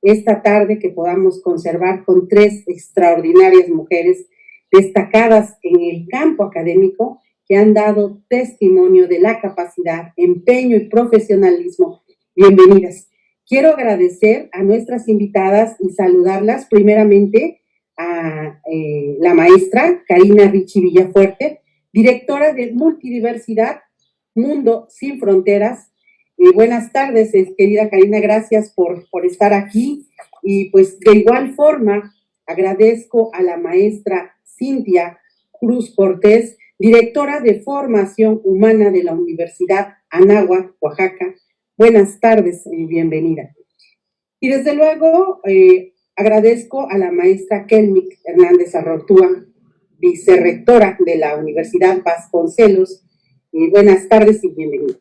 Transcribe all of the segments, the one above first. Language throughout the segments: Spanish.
esta tarde que podamos conservar con tres extraordinarias mujeres destacadas en el campo académico que han dado testimonio de la capacidad, empeño y profesionalismo. Bienvenidas. Quiero agradecer a nuestras invitadas y saludarlas primeramente a la maestra Karina Ricci Villafuerte, directora de Multidiversidad Mundo Sin Fronteras. Buenas tardes, querida Karina, gracias por estar aquí. Y pues de igual forma agradezco a la maestra Cintia Cruz Cortés, directora de Formación Humana de la Universidad Anáhuac, Oaxaca. Buenas tardes y bienvenida. Y desde luego agradezco a la maestra Kelmic Hernández Arrortúa, vicerrectora de la Universidad Vasconcelos. Buenas tardes y bienvenida.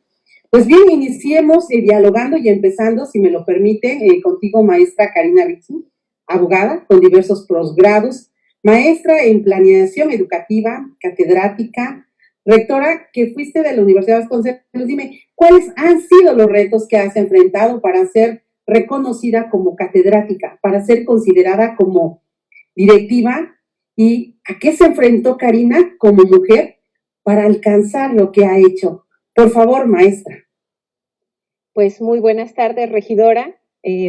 Pues bien, iniciemos dialogando y empezando, si me lo permite, contigo, maestra Karina Ricci, abogada con diversos posgrados, maestra en planeación educativa, catedrática, rectora que fuiste de la Universidad Vasconcelos. Dime, ¿cuáles han sido los retos que has enfrentado para ser reconocida como catedrática, para ser considerada como directiva? ¿Y a qué se enfrentó Karina como mujer para alcanzar lo que ha hecho? Por favor, maestra. Pues muy buenas tardes, regidora.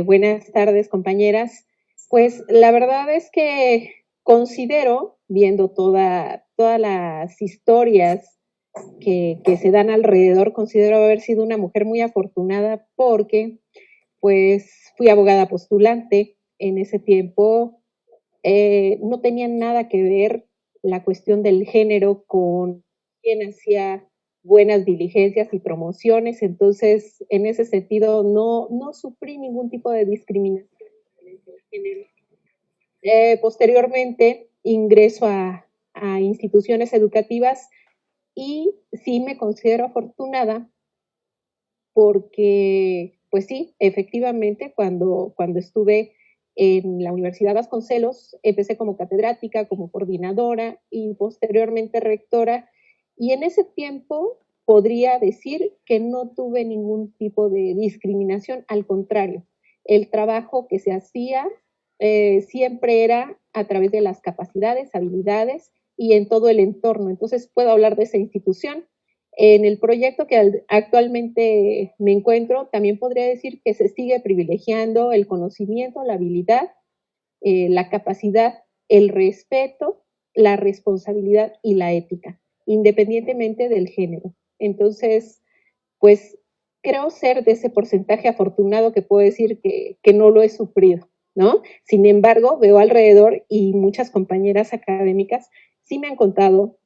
Buenas tardes, compañeras. Pues la verdad es que considero, viendo todas las historias que se dan alrededor, considero haber sido una mujer muy afortunada porque pues fui abogada postulante. En ese tiempo no tenía nada que ver la cuestión del género con quién hacía buenas diligencias y promociones, entonces en ese sentido no sufrí ningún tipo de discriminación. Posteriormente ingreso a instituciones educativas y sí me considero afortunada porque, pues sí, efectivamente, cuando estuve en la Universidad Vasconcelos, empecé como catedrática, como coordinadora y posteriormente rectora, y en ese tiempo podría decir que no tuve ningún tipo de discriminación, al contrario, el trabajo que se hacía siempre era a través de las capacidades, habilidades y en todo el entorno. Entonces puedo hablar de esa institución. En el proyecto que actualmente me encuentro, también podría decir que se sigue privilegiando el conocimiento, la habilidad, la capacidad, el respeto, la responsabilidad y la ética, independientemente del género. Entonces, pues creo ser de ese porcentaje afortunado que puedo decir que no lo he sufrido, ¿no? Sin embargo, veo alrededor y muchas compañeras académicas sí me han contado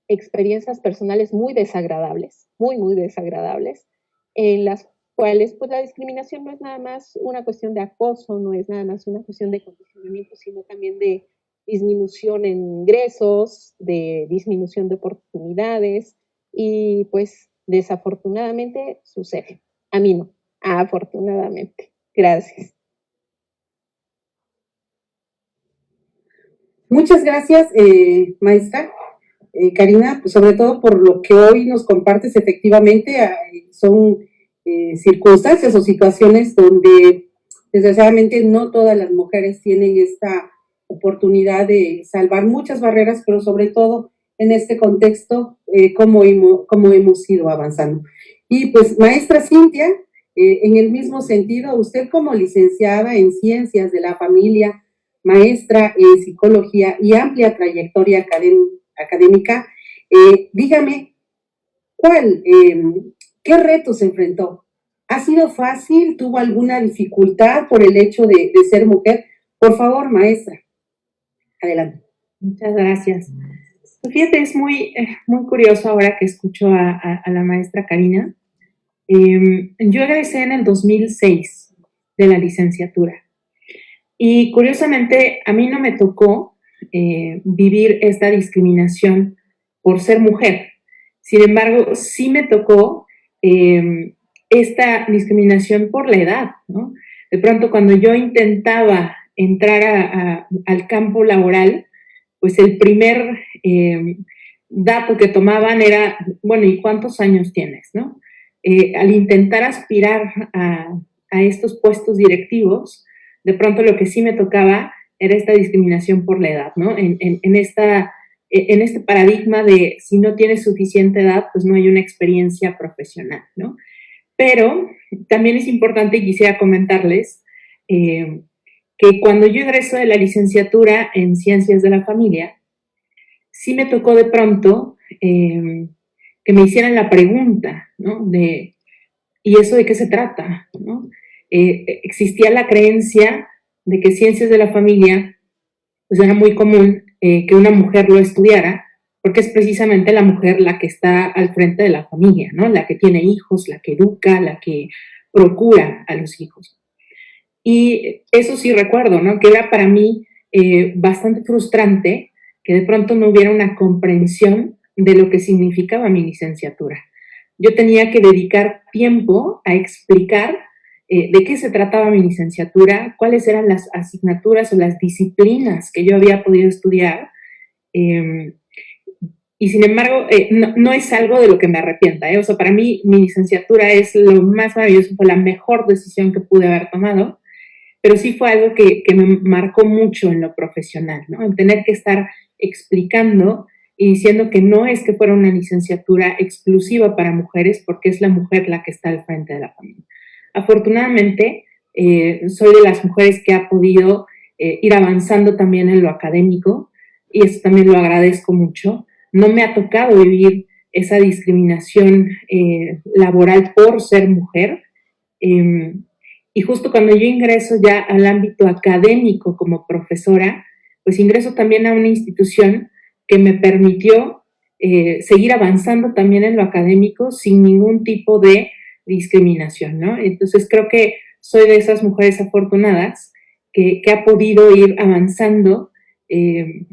experiencias personales muy desagradables, muy desagradables, en las cuales pues la discriminación no es nada más una cuestión de acoso, no es nada más una cuestión de condicionamiento, sino también de disminución en ingresos, de disminución de oportunidades y pues desafortunadamente sucede. A mí no, afortunadamente. Gracias. Muchas gracias, maestra. Karina, pues sobre todo por lo que hoy nos compartes, efectivamente son circunstancias o situaciones donde desgraciadamente no todas las mujeres tienen esta oportunidad de salvar muchas barreras, pero sobre todo en este contexto, cómo hemos ido avanzando. Y pues, maestra Cintia, en el mismo sentido, usted como licenciada en Ciencias de la Familia, maestra en Psicología y amplia trayectoria académica, dígame, ¿qué retos se enfrentó? ¿Ha sido fácil? ¿Tuvo alguna dificultad por el hecho de ser mujer? Por favor, maestra, adelante. Muchas gracias. Pues fíjate, es muy curioso ahora que escucho a la maestra Karina. Yo egresé en el 2006 de la licenciatura y curiosamente a mí no me tocó vivir esta discriminación por ser mujer. Sin embargo, sí me tocó esta discriminación por la edad, ¿no? De pronto, cuando yo intentaba entrar al campo laboral, pues el primer dato que tomaban era, bueno, ¿y cuántos años tienes, no? Al intentar aspirar a estos puestos directivos, de pronto lo que sí me tocaba era esta discriminación por la edad, ¿no? En este paradigma de si no tienes suficiente edad, pues no hay una experiencia profesional, ¿no? Pero también es importante, y quisiera comentarles, que cuando yo ingreso de la licenciatura en Ciencias de la Familia, sí me tocó de pronto que me hicieran la pregunta, ¿no? ¿Y eso de qué se trata? ¿No? Existía la creencia de que Ciencias de la Familia, pues era muy común que una mujer lo estudiara, porque es precisamente la mujer la que está al frente de la familia, ¿no? La que tiene hijos, la que educa, la que procura a los hijos. Y eso sí recuerdo, ¿no? Que era para mí bastante frustrante que de pronto no hubiera una comprensión de lo que significaba mi licenciatura. Yo tenía que dedicar tiempo a explicar de qué se trataba mi licenciatura, cuáles eran las asignaturas o las disciplinas que yo había podido estudiar. Y sin embargo, no es algo de lo que me arrepienta. O sea, para mí mi licenciatura es lo más maravilloso, fue la mejor decisión que pude haber tomado, pero sí fue algo que me marcó mucho en lo profesional, ¿no? En tener que estar explicando y diciendo que no es que fuera una licenciatura exclusiva para mujeres, porque es la mujer la que está al frente de la familia. Afortunadamente, soy de las mujeres que ha podido ir avanzando también en lo académico, y eso también lo agradezco mucho. No me ha tocado vivir esa discriminación laboral por ser mujer. Y justo cuando yo ingreso ya al ámbito académico como profesora, pues ingreso también a una institución que me permitió seguir avanzando también en lo académico sin ningún tipo de discriminación, ¿no? Entonces creo que soy de esas mujeres afortunadas que ha podido ir avanzando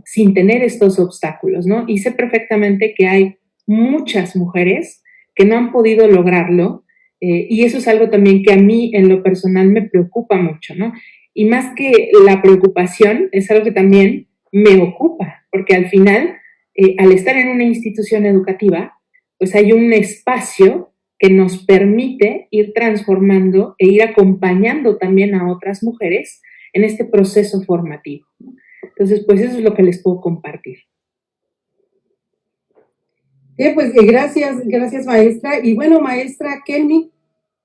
sin tener estos obstáculos, ¿no? Y sé perfectamente que hay muchas mujeres que no han podido lograrlo, y eso es algo también que a mí en lo personal me preocupa mucho, ¿no? Y más que la preocupación, es algo que también me ocupa, porque al final, al estar en una institución educativa, pues hay un espacio que nos permite ir transformando e ir acompañando también a otras mujeres en este proceso formativo, ¿no? Entonces, pues eso es lo que les puedo compartir. Pues gracias maestra. Y bueno, maestra Kelmi,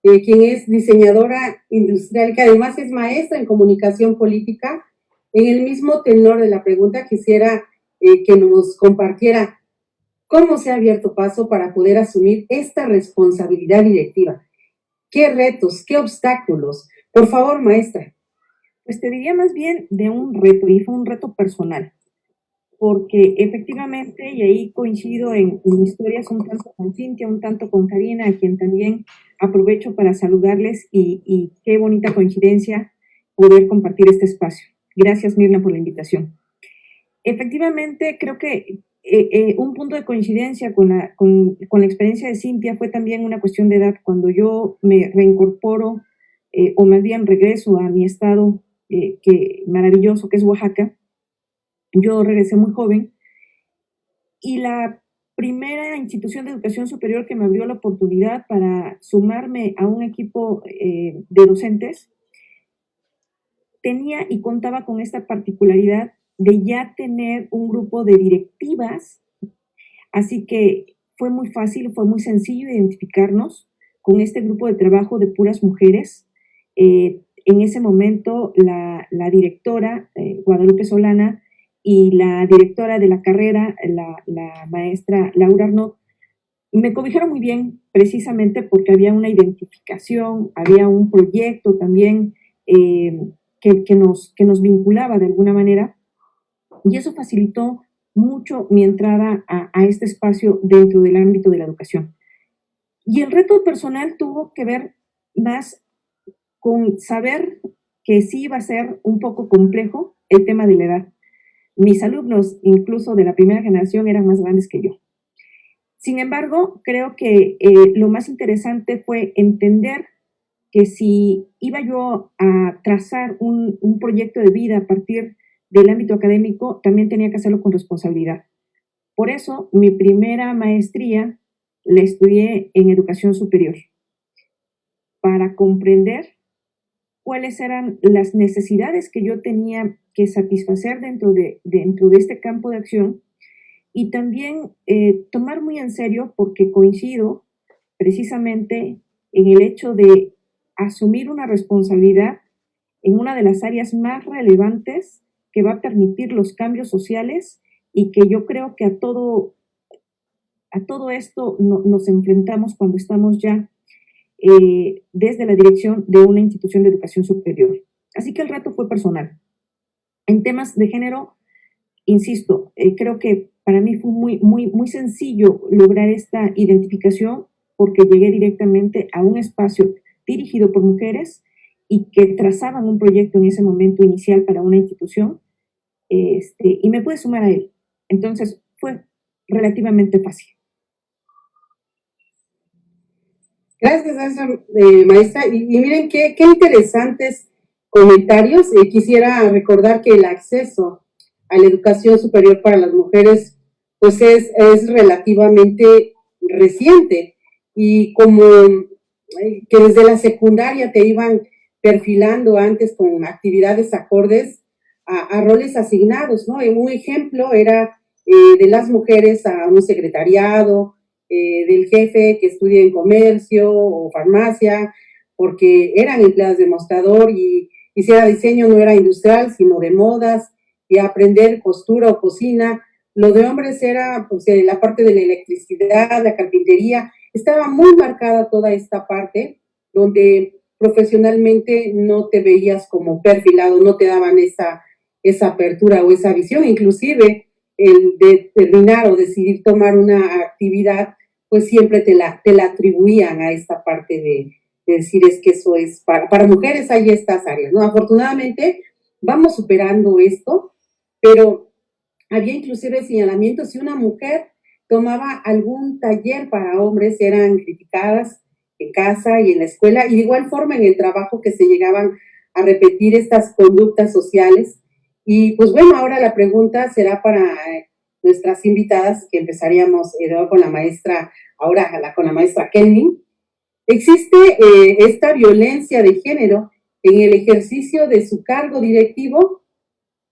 quien es diseñadora industrial, que además es maestra en comunicación política, en el mismo tenor de la pregunta quisiera que nos compartiera cómo se ha abierto paso para poder asumir esta responsabilidad directiva. ¿Qué retos, qué obstáculos? Por favor, maestra. Pues te diría más bien de un reto, y fue un reto personal, porque efectivamente, y ahí coincido en historias un tanto con Cintia, un tanto con Karina, a quien también aprovecho para saludarles, y qué bonita coincidencia poder compartir este espacio. Gracias, Mirna, por la invitación. Efectivamente, creo que un punto de coincidencia con la experiencia de Cintia fue también una cuestión de edad. Cuando yo me reincorporo, o más bien regreso a mi estado maravilloso, que es Oaxaca, yo regresé muy joven, y la primera institución de educación superior que me abrió la oportunidad para sumarme a un equipo de docentes tenía y contaba con esta particularidad de ya tener un grupo de directivas, así que fue muy fácil, fue muy sencillo identificarnos con este grupo de trabajo de puras mujeres. En ese momento la directora, Guadalupe Solana, y la directora de la carrera, la maestra Laura Arnaud, me cobijaron muy bien, precisamente porque había una identificación, había un proyecto también que nos vinculaba de alguna manera, y eso facilitó mucho mi entrada a este espacio dentro del ámbito de la educación. Y el reto personal tuvo que ver más con saber que sí iba a ser un poco complejo el tema de la edad. Mis alumnos, incluso de la primera generación, eran más grandes que yo. Sin embargo, creo que lo más interesante fue entender que si iba yo a trazar un proyecto de vida a partir del ámbito académico, también tenía que hacerlo con responsabilidad. Por eso, mi primera maestría la estudié en educación superior, para comprender cuáles eran las necesidades que yo tenía que satisfacer dentro de este campo de acción, y también tomar muy en serio, porque coincido precisamente en el hecho de asumir una responsabilidad en una de las áreas más relevantes que va a permitir los cambios sociales, y que yo creo que a todo esto nos enfrentamos cuando estamos ya desde la dirección de una institución de educación superior. Así que el reto fue personal. En temas de género, insisto, creo que para mí fue muy sencillo lograr esta identificación, porque llegué directamente a un espacio dirigido por mujeres y que trazaban un proyecto en ese momento inicial para una institución, y me pude sumar a él. Entonces fue relativamente fácil. Gracias a eso, maestra. Y miren qué interesantes comentarios. Quisiera recordar que el acceso a la educación superior para las mujeres pues es relativamente reciente, y como que desde la secundaria te iban perfilando antes con actividades acordes a roles asignados, ¿no? Un ejemplo era de las mujeres a un secretariado, del jefe que estudia en comercio o farmacia, porque eran empleadas de mostrador, y si era diseño no era industrial, sino de modas, y aprender costura o cocina. Lo de hombres era pues, la parte de la electricidad, la carpintería. Estaba muy marcada toda esta parte, donde profesionalmente no te veías como perfilado, no te daban esa apertura o esa visión. Inclusive el determinar o decidir tomar una actividad, pues siempre te la atribuían a esta parte de decir, es que eso es para mujeres, hay estas áreas, ¿no? Afortunadamente vamos superando esto, pero había inclusive señalamientos. Si una mujer tomaba algún taller para hombres, eran criticadas en casa y en la escuela, y de igual forma en el trabajo, que se llegaban a repetir estas conductas sociales. Y pues bueno, ahora la pregunta será para nuestras invitadas, que empezaríamos con la maestra, ahora con la maestra Kelvin. ¿Existe esta violencia de género en el ejercicio de su cargo directivo?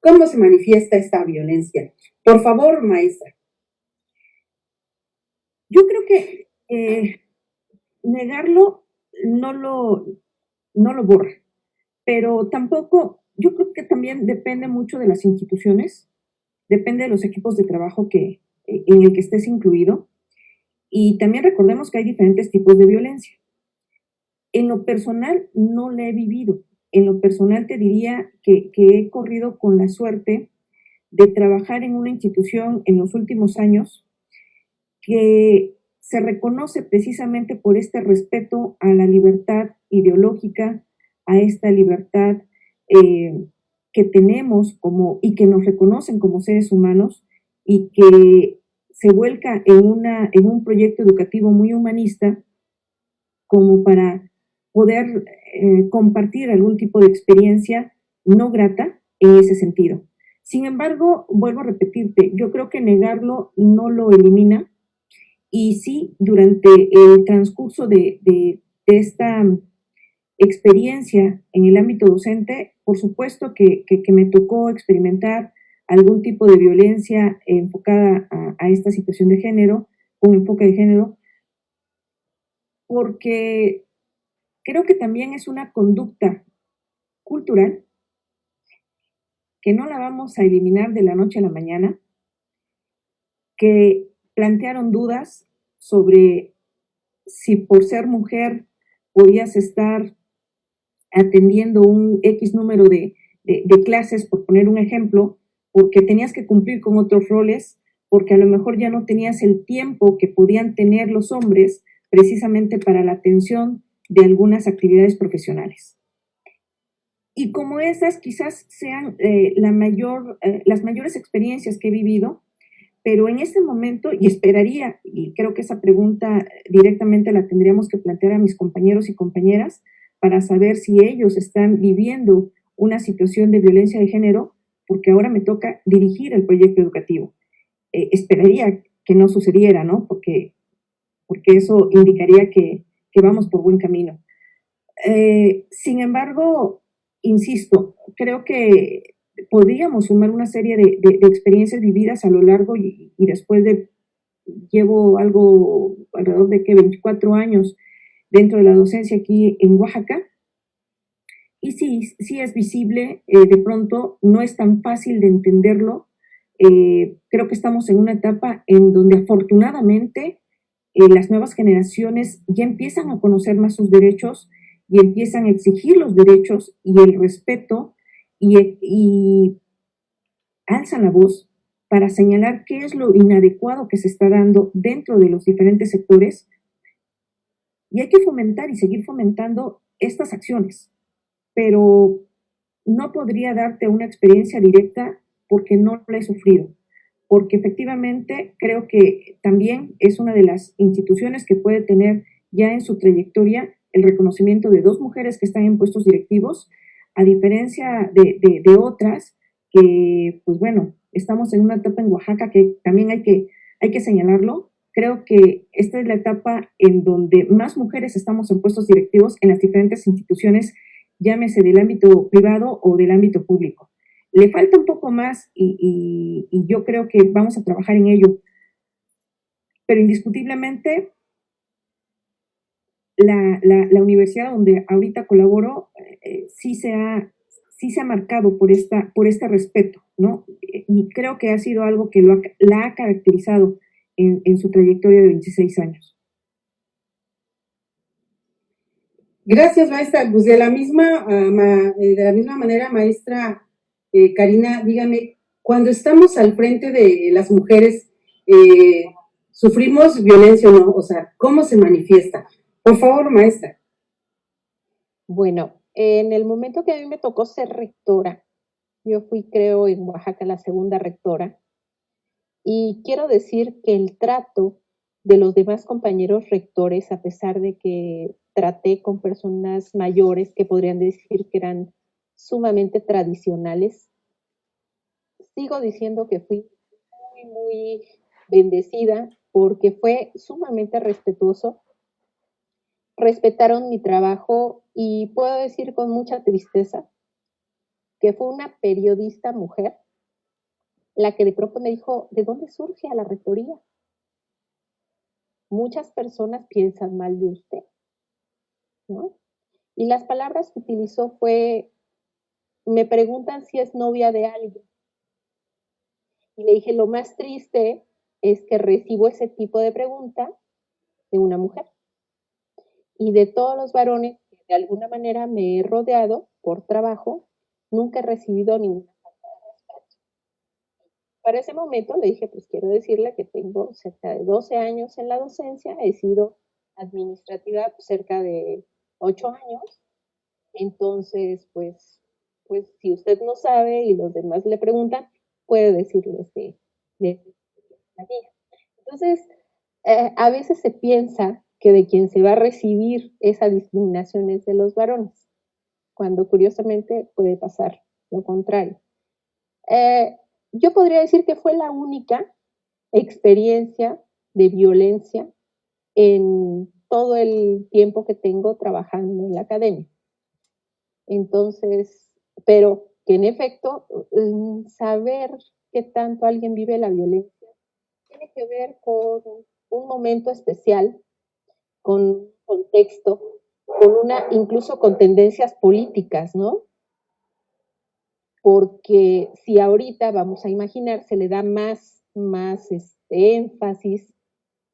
¿Cómo se manifiesta esta violencia? Por favor, maestra. Yo creo que negarlo no lo borra, pero tampoco, yo creo que también depende mucho de las instituciones, depende de los equipos de trabajo en el que estés incluido, y también recordemos que hay diferentes tipos de violencia. En lo personal no la he vivido. En lo personal te diría que he corrido con la suerte de trabajar en una institución en los últimos años que se reconoce precisamente por este respeto a la libertad ideológica, a esta libertad que tenemos y que nos reconocen como seres humanos, y que se vuelca en un proyecto educativo muy humanista, como para poder compartir algún tipo de experiencia no grata en ese sentido. Sin embargo, vuelvo a repetirte, yo creo que negarlo no lo elimina, y sí, durante el transcurso de esta experiencia en el ámbito docente, por supuesto que me tocó experimentar algún tipo de violencia enfocada a esta situación de género, con enfoque de género, porque creo que también es una conducta cultural que no la vamos a eliminar de la noche a la mañana, que plantearon dudas sobre si por ser mujer podías estar atendiendo un X número de clases, por poner un ejemplo, porque tenías que cumplir con otros roles, porque a lo mejor ya no tenías el tiempo que podían tener los hombres precisamente para la atención de algunas actividades profesionales. Y como esas quizás sean las mayores experiencias que he vivido, pero en este momento, y esperaría, y creo que esa pregunta directamente la tendríamos que plantear a mis compañeros y compañeras para saber si ellos están viviendo una situación de violencia de género, porque ahora me toca dirigir el proyecto educativo. Esperaría que no sucediera, ¿no? Porque eso indicaría que vamos por buen camino. Sin embargo, insisto, creo que podríamos sumar una serie de experiencias vividas a lo largo y después de, llevo algo alrededor de 24 años dentro de la docencia aquí en Oaxaca, y sí es visible, de pronto no es tan fácil de entenderlo. Creo que estamos en una etapa en donde afortunadamente las nuevas generaciones ya empiezan a conocer más sus derechos y empiezan a exigir los derechos y el respeto y alzan la voz para señalar qué es lo inadecuado que se está dando dentro de los diferentes sectores, y hay que fomentar y seguir fomentando estas acciones, pero no podría darte una experiencia directa porque no la he sufrido, porque efectivamente creo que también es una de las instituciones que puede tener ya en su trayectoria el reconocimiento de 2 mujeres que están en puestos directivos, a diferencia de otras que, pues bueno, estamos en una etapa en Oaxaca que también hay que señalarlo. Creo que esta es la etapa en donde más mujeres estamos en puestos directivos en las diferentes instituciones, llámese del ámbito privado o del ámbito público. Le falta un poco más y yo creo que vamos a trabajar en ello, pero indiscutiblemente la universidad donde ahorita colaboro sí se ha marcado por este respeto, ¿no? Y creo que ha sido algo que la ha caracterizado en su trayectoria de 26 años. Gracias, maestra. Pues de la misma manera, maestra Karina, dígame, cuando estamos al frente de las mujeres, ¿sufrimos violencia o no? O sea, ¿cómo se manifiesta? Por favor, maestra. Bueno, en el momento que a mí me tocó ser rectora, yo fui, creo, en Oaxaca la segunda rectora, y quiero decir que el trato de los demás compañeros rectores, a pesar de que traté con personas mayores que podrían decir que eran sumamente tradicionales, sigo diciendo que fui muy, muy bendecida porque fue sumamente respetuoso. Respetaron mi trabajo y puedo decir con mucha tristeza que fue una periodista mujer la que de pronto me dijo, ¿de dónde surge a la rectoría? Muchas personas piensan mal de usted, ¿no? Y las palabras que utilizó fue, me preguntan si es novia de alguien. Y le dije, lo más triste es que recibo ese tipo de pregunta de una mujer. Y de todos los varones que de alguna manera me he rodeado por trabajo, nunca he recibido ninguna falta de respeto. Para ese momento le dije, pues quiero decirle que tengo cerca de 12 años en la docencia, he sido administrativa cerca de 8 años, entonces pues si usted no sabe y los demás le preguntan, puede decirles de la mía. Entonces, a veces se piensa que de quien se va a recibir esa discriminación es de los varones, cuando curiosamente puede pasar lo contrario. Yo podría decir que fue la única experiencia de violencia en todo el tiempo que tengo trabajando en la academia. Entonces, pero que en efecto, saber qué tanto alguien vive la violencia tiene que ver con un momento especial, con contexto, incluso con tendencias políticas, ¿no? Porque si ahorita, vamos a imaginar, se le da más énfasis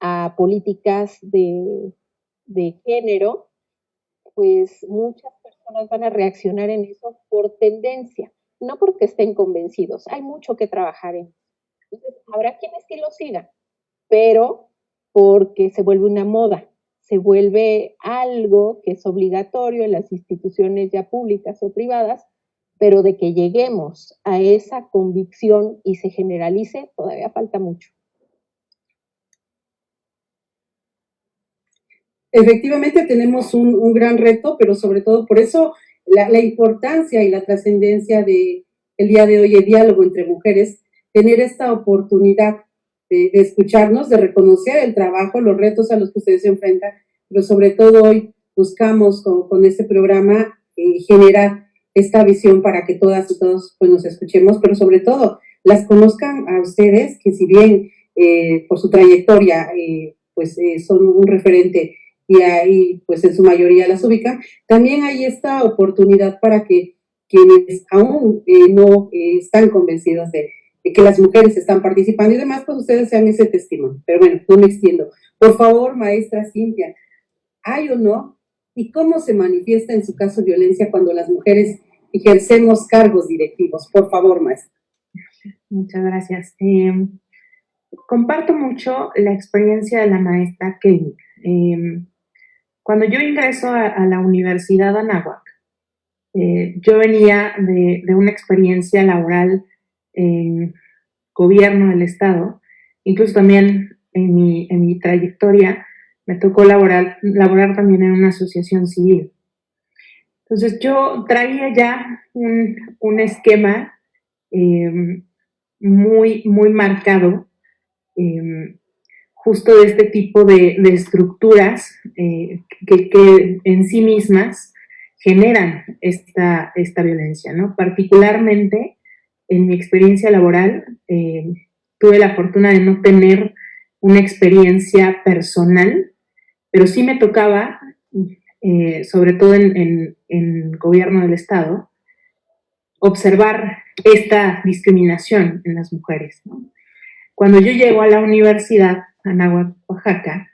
a políticas de género, pues muchas personas van a reaccionar en eso por tendencia, no porque estén convencidos. Hay mucho que trabajar en eso. Entonces, habrá quienes sí lo sigan, pero porque se vuelve una moda, se vuelve algo que es obligatorio en las instituciones ya públicas o privadas, pero de que lleguemos a esa convicción y se generalice, todavía falta mucho. Efectivamente tenemos un gran reto, pero sobre todo por eso la importancia y la trascendencia del día de hoy, el diálogo entre mujeres, tener esta oportunidad de escucharnos, de reconocer el trabajo, los retos a los que ustedes se enfrentan, pero sobre todo hoy buscamos con este programa generar esta visión para que todas y todos pues, nos escuchemos, pero sobre todo las conozcan a ustedes, que si bien por su trayectoria son un referente y ahí pues en su mayoría las ubican, también hay esta oportunidad para que quienes aún no están convencidos de que las mujeres están participando y demás, pues ustedes sean ese testimonio. Pero bueno, no me extiendo. Por favor, maestra Cintia, ¿hay o no? ¿Y cómo se manifiesta en su caso violencia cuando las mujeres ejercemos cargos directivos? Por favor, maestra. Muchas gracias. Comparto mucho la experiencia de la maestra Kelly. Cuando yo ingreso a la Universidad Anáhuac, yo venía de una experiencia laboral en gobierno del Estado, incluso también en mi trayectoria me tocó laborar también en una asociación civil. Entonces yo traía ya un esquema muy marcado, justo de este tipo de estructuras que en sí mismas generan esta violencia, ¿no? Particularmente en mi experiencia laboral, tuve la fortuna de no tener una experiencia personal, pero sí me tocaba, sobre todo en gobierno del Estado, observar esta discriminación en las mujeres, ¿no? Cuando yo llego a la Universidad Anáhuac, Oaxaca,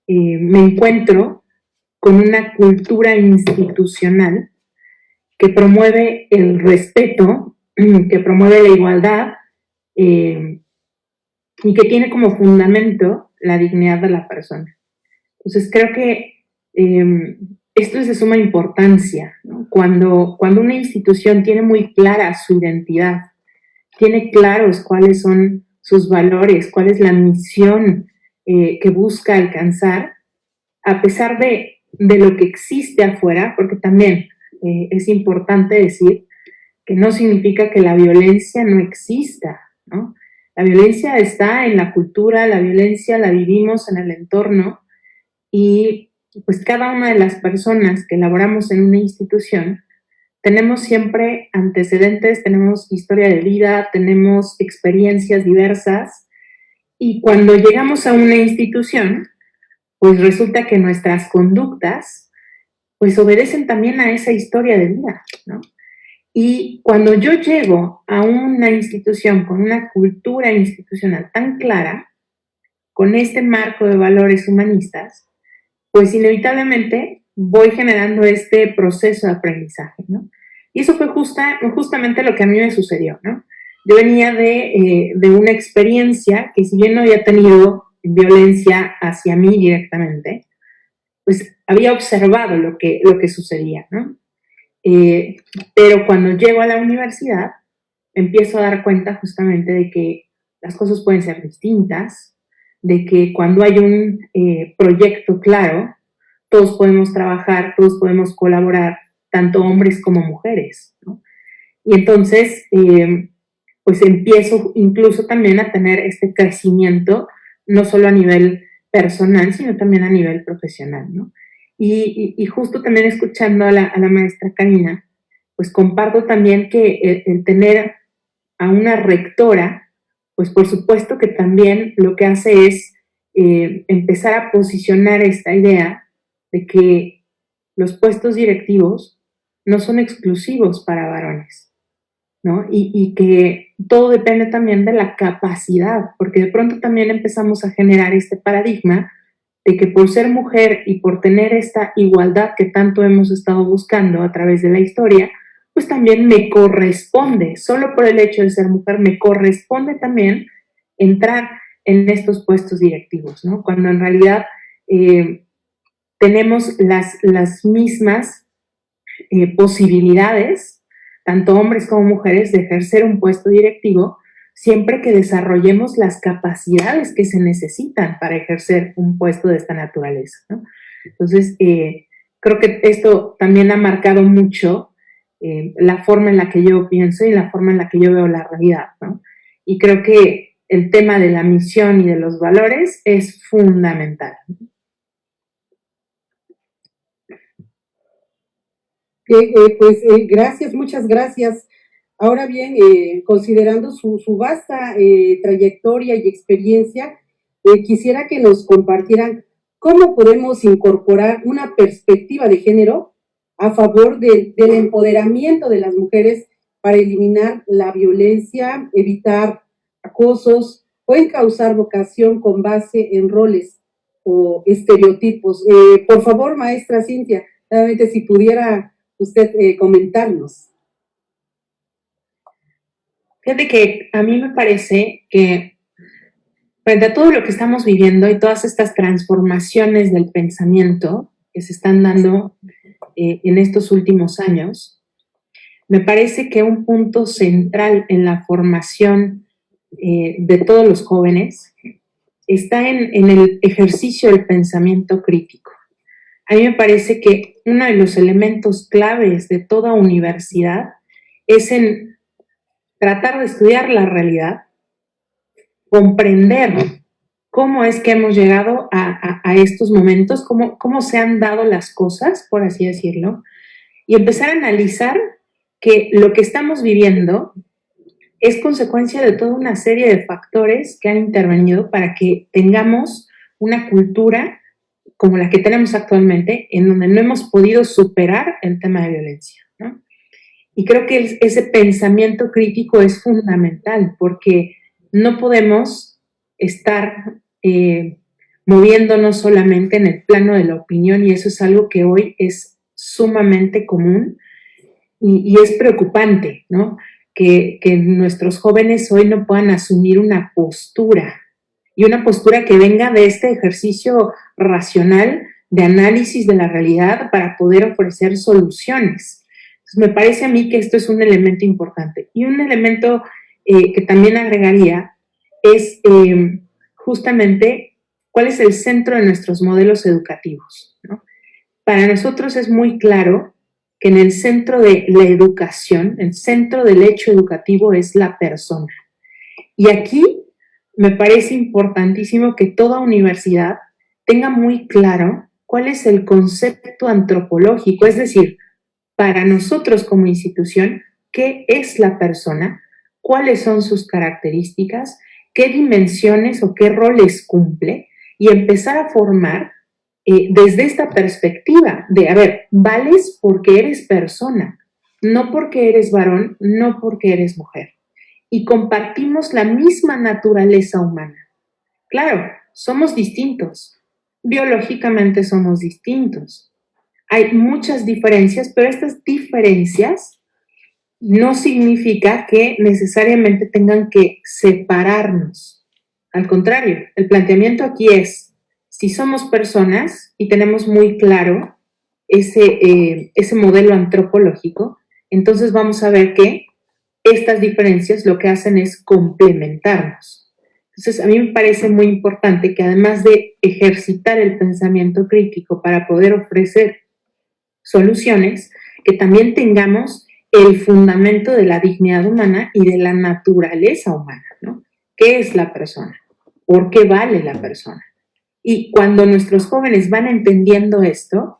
me encuentro con una cultura institucional que promueve el respeto, que promueve la igualdad y que tiene como fundamento la dignidad de la persona. Entonces creo que esto es de suma importancia, ¿no? Cuando una institución tiene muy clara su identidad, tiene claros cuáles son sus valores, cuál es la misión que busca alcanzar, a pesar de lo que existe afuera, porque también es importante decir que no significa que la violencia no exista, ¿no? La violencia está en la cultura, la violencia la vivimos en el entorno y pues cada una de las personas que laboramos en una institución tenemos siempre antecedentes, tenemos historia de vida, tenemos experiencias diversas y cuando llegamos a una institución, pues resulta que nuestras conductas pues obedecen también a esa historia de vida, ¿no? Y cuando yo llego a una institución con una cultura institucional tan clara, con este marco de valores humanistas, pues inevitablemente voy generando este proceso de aprendizaje, ¿no? Y eso fue justamente lo que a mí me sucedió, ¿no? Yo venía de una experiencia que si bien no había tenido violencia hacia mí directamente, pues había observado lo que sucedía, ¿no? Pero cuando llego a la universidad, empiezo a dar cuenta justamente de que las cosas pueden ser distintas, de que cuando hay un proyecto claro, todos podemos trabajar, todos podemos colaborar, tanto hombres como mujeres, ¿no? Y entonces, pues empiezo incluso también a tener este crecimiento, no solo a nivel personal, sino también a nivel profesional, ¿no? Y justo también escuchando a la maestra Karina, pues comparto también que el tener a una rectora, pues por supuesto que también lo que hace es empezar a posicionar esta idea de que los puestos directivos no son exclusivos para varones, ¿no? Y que todo depende también de la capacidad, porque de pronto también empezamos a generar este paradigma de que por ser mujer y por tener esta igualdad que tanto hemos estado buscando a través de la historia, pues también me corresponde, solo por el hecho de ser mujer, me corresponde también entrar en estos puestos directivos, ¿no? Cuando en realidad tenemos las mismas posibilidades, tanto hombres como mujeres, de ejercer un puesto directivo, siempre que desarrollemos las capacidades que se necesitan para ejercer un puesto de esta naturaleza, ¿no? Entonces, creo que esto también ha marcado mucho la forma en la que yo pienso y la forma en la que yo veo la realidad, ¿no? Y creo que el tema de la misión y de los valores es fundamental. Gracias, muchas gracias. Ahora bien, considerando su vasta trayectoria y experiencia, quisiera que nos compartieran cómo podemos incorporar una perspectiva de género a favor del empoderamiento de las mujeres para eliminar la violencia, evitar acosos o encauzar vocación con base en roles o estereotipos. Por favor, maestra Cintia, nuevamente si pudiera usted comentarnos. Fíjate que a mí me parece que frente a todo lo que estamos viviendo y todas estas transformaciones del pensamiento que se están dando en estos últimos años, me parece que un punto central en la formación de todos los jóvenes está en el ejercicio del pensamiento crítico. A mí me parece que uno de los elementos claves de toda universidad es en tratar de estudiar la realidad, comprender cómo es que hemos llegado a estos momentos, cómo se han dado las cosas, por así decirlo, y empezar a analizar que lo que estamos viviendo es consecuencia de toda una serie de factores que han intervenido para que tengamos una cultura como la que tenemos actualmente, en donde no hemos podido superar el tema de violencia, ¿no? Y creo que ese pensamiento crítico es fundamental, porque no podemos estar moviéndonos solamente en el plano de la opinión, y eso es algo que hoy es sumamente común y es preocupante, ¿no? Que nuestros jóvenes hoy no puedan asumir una postura, y una postura que venga de este ejercicio racional de análisis de la realidad para poder ofrecer soluciones. Entonces, me parece a mí que esto es un elemento importante. Y un elemento que también agregaría es justamente cuál es el centro de nuestros modelos educativos, ¿no? Para nosotros es muy claro que en el centro de la educación, el centro del hecho educativo es la persona. Y aquí me parece importantísimo que toda universidad tenga muy claro cuál es el concepto antropológico, es decir, para nosotros como institución, qué es la persona, cuáles son sus características, qué dimensiones o qué roles cumple, y empezar a formar desde esta perspectiva de, a ver, vales porque eres persona, no porque eres varón, no porque eres mujer. Y compartimos la misma naturaleza humana. Claro, somos distintos, biológicamente somos distintos. Hay muchas diferencias, pero estas diferencias no significa que necesariamente tengan que separarnos. Al contrario, el planteamiento aquí es, si somos personas y tenemos muy claro ese modelo antropológico, entonces vamos a ver que estas diferencias lo que hacen es complementarnos. Entonces, a mí me parece muy importante que además de ejercitar el pensamiento crítico para poder ofrecer soluciones, que también tengamos el fundamento de la dignidad humana y de la naturaleza humana, ¿no? ¿Qué es la persona? ¿Por qué vale la persona? Y cuando nuestros jóvenes van entendiendo esto,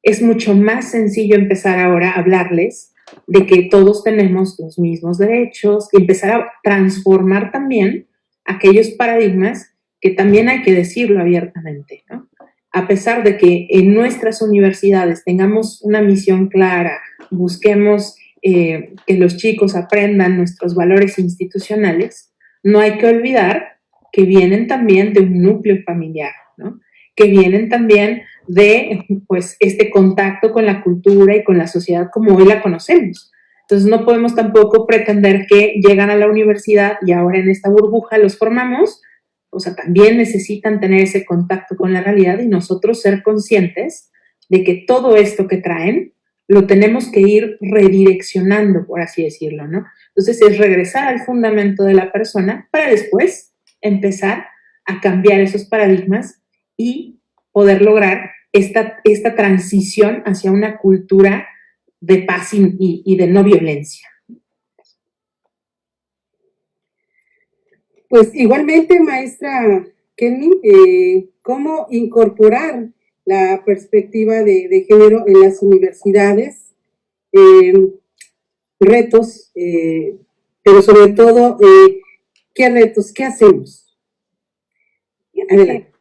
es mucho más sencillo empezar ahora a hablarles de que todos tenemos los mismos derechos y empezar a transformar también aquellos paradigmas que también hay que decirlo abiertamente, ¿no? A pesar de que en nuestras universidades tengamos una misión clara, busquemos que los chicos aprendan nuestros valores institucionales, no hay que olvidar que vienen también de un núcleo familiar, ¿no? Que vienen también de pues, este contacto con la cultura y con la sociedad como hoy la conocemos. Entonces no podemos tampoco pretender que llegan a la universidad y ahora en esta burbuja los formamos, o sea, también necesitan tener ese contacto con la realidad y nosotros ser conscientes de que todo esto que traen lo tenemos que ir redireccionando, por así decirlo, ¿no? Entonces es regresar al fundamento de la persona para después empezar a cambiar esos paradigmas y poder lograr esta transición hacia una cultura de paz y de no violencia. Pues igualmente, maestra Kelly, ¿cómo incorporar la perspectiva de género en las universidades retos, pero sobre todo, ¿qué retos? ¿Qué hacemos? Adelante.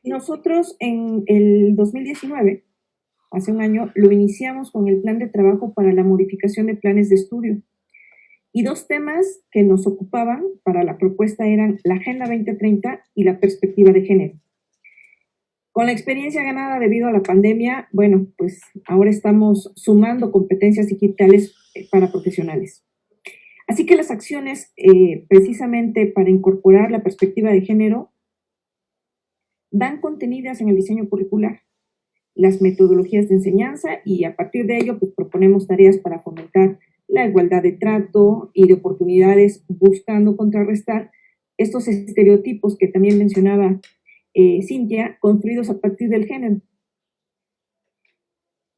Nosotros en el 2019, hace un año, lo iniciamos con el plan de trabajo para la modificación de planes de estudio. Y dos temas que nos ocupaban para la propuesta eran la Agenda 2030 y la perspectiva de género. Con la experiencia ganada debido a la pandemia, bueno, pues ahora estamos sumando competencias digitales para profesionales. Así que las acciones precisamente para incorporar la perspectiva de género van contenidas en el diseño curricular, las metodologías de enseñanza y a partir de ello pues proponemos tareas para fomentar la igualdad de trato y de oportunidades buscando contrarrestar estos estereotipos que también mencionaba Cintia, construidos a partir del género.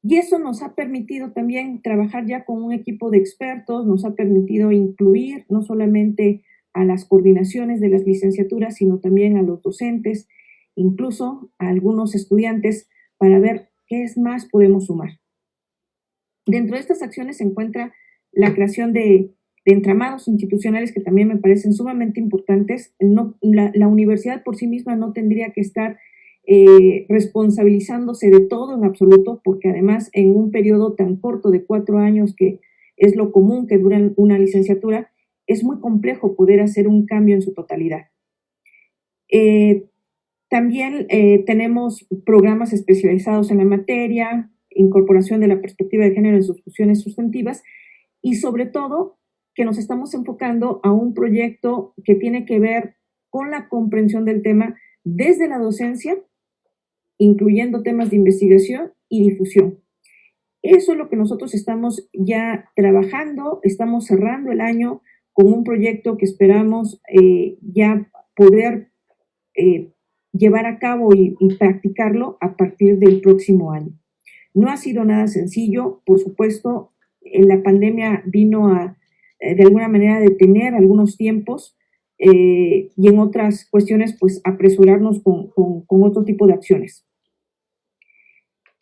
Y eso nos ha permitido también trabajar ya con un equipo de expertos, nos ha permitido incluir no solamente a las coordinaciones de las licenciaturas, sino también a los docentes, incluso a algunos estudiantes, para ver qué es más podemos sumar. Dentro de estas acciones se encuentra la creación de entramados institucionales que también me parecen sumamente importantes. La universidad por sí misma no tendría que estar responsabilizándose de todo en absoluto, porque además en un periodo tan corto de 4 años, que es lo común que dura una licenciatura, es muy complejo poder hacer un cambio en su totalidad. También tenemos programas especializados en la materia, incorporación de la perspectiva de género en sus funciones sustantivas y sobre todo que nos estamos enfocando a un proyecto que tiene que ver con la comprensión del tema desde la docencia, incluyendo temas de investigación y difusión. Eso es lo que nosotros estamos ya trabajando, estamos cerrando el año con un proyecto que esperamos ya poder llevar a cabo y practicarlo a partir del próximo año. No ha sido nada sencillo, por supuesto, la pandemia vino a, de alguna manera, detener algunos tiempos y en otras cuestiones, pues, apresurarnos con otro tipo de acciones.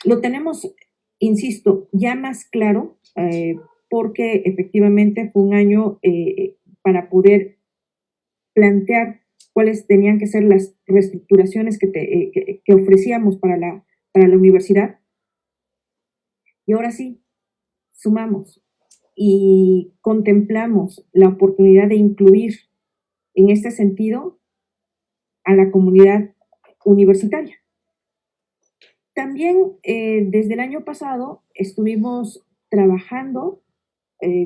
Lo tenemos, insisto, ya más claro, porque efectivamente fue un año para poder plantear cuáles tenían que ser las reestructuraciones que ofrecíamos para la universidad. Y ahora sí, sumamos y contemplamos la oportunidad de incluir en este sentido a la comunidad universitaria. También desde el año pasado estuvimos trabajando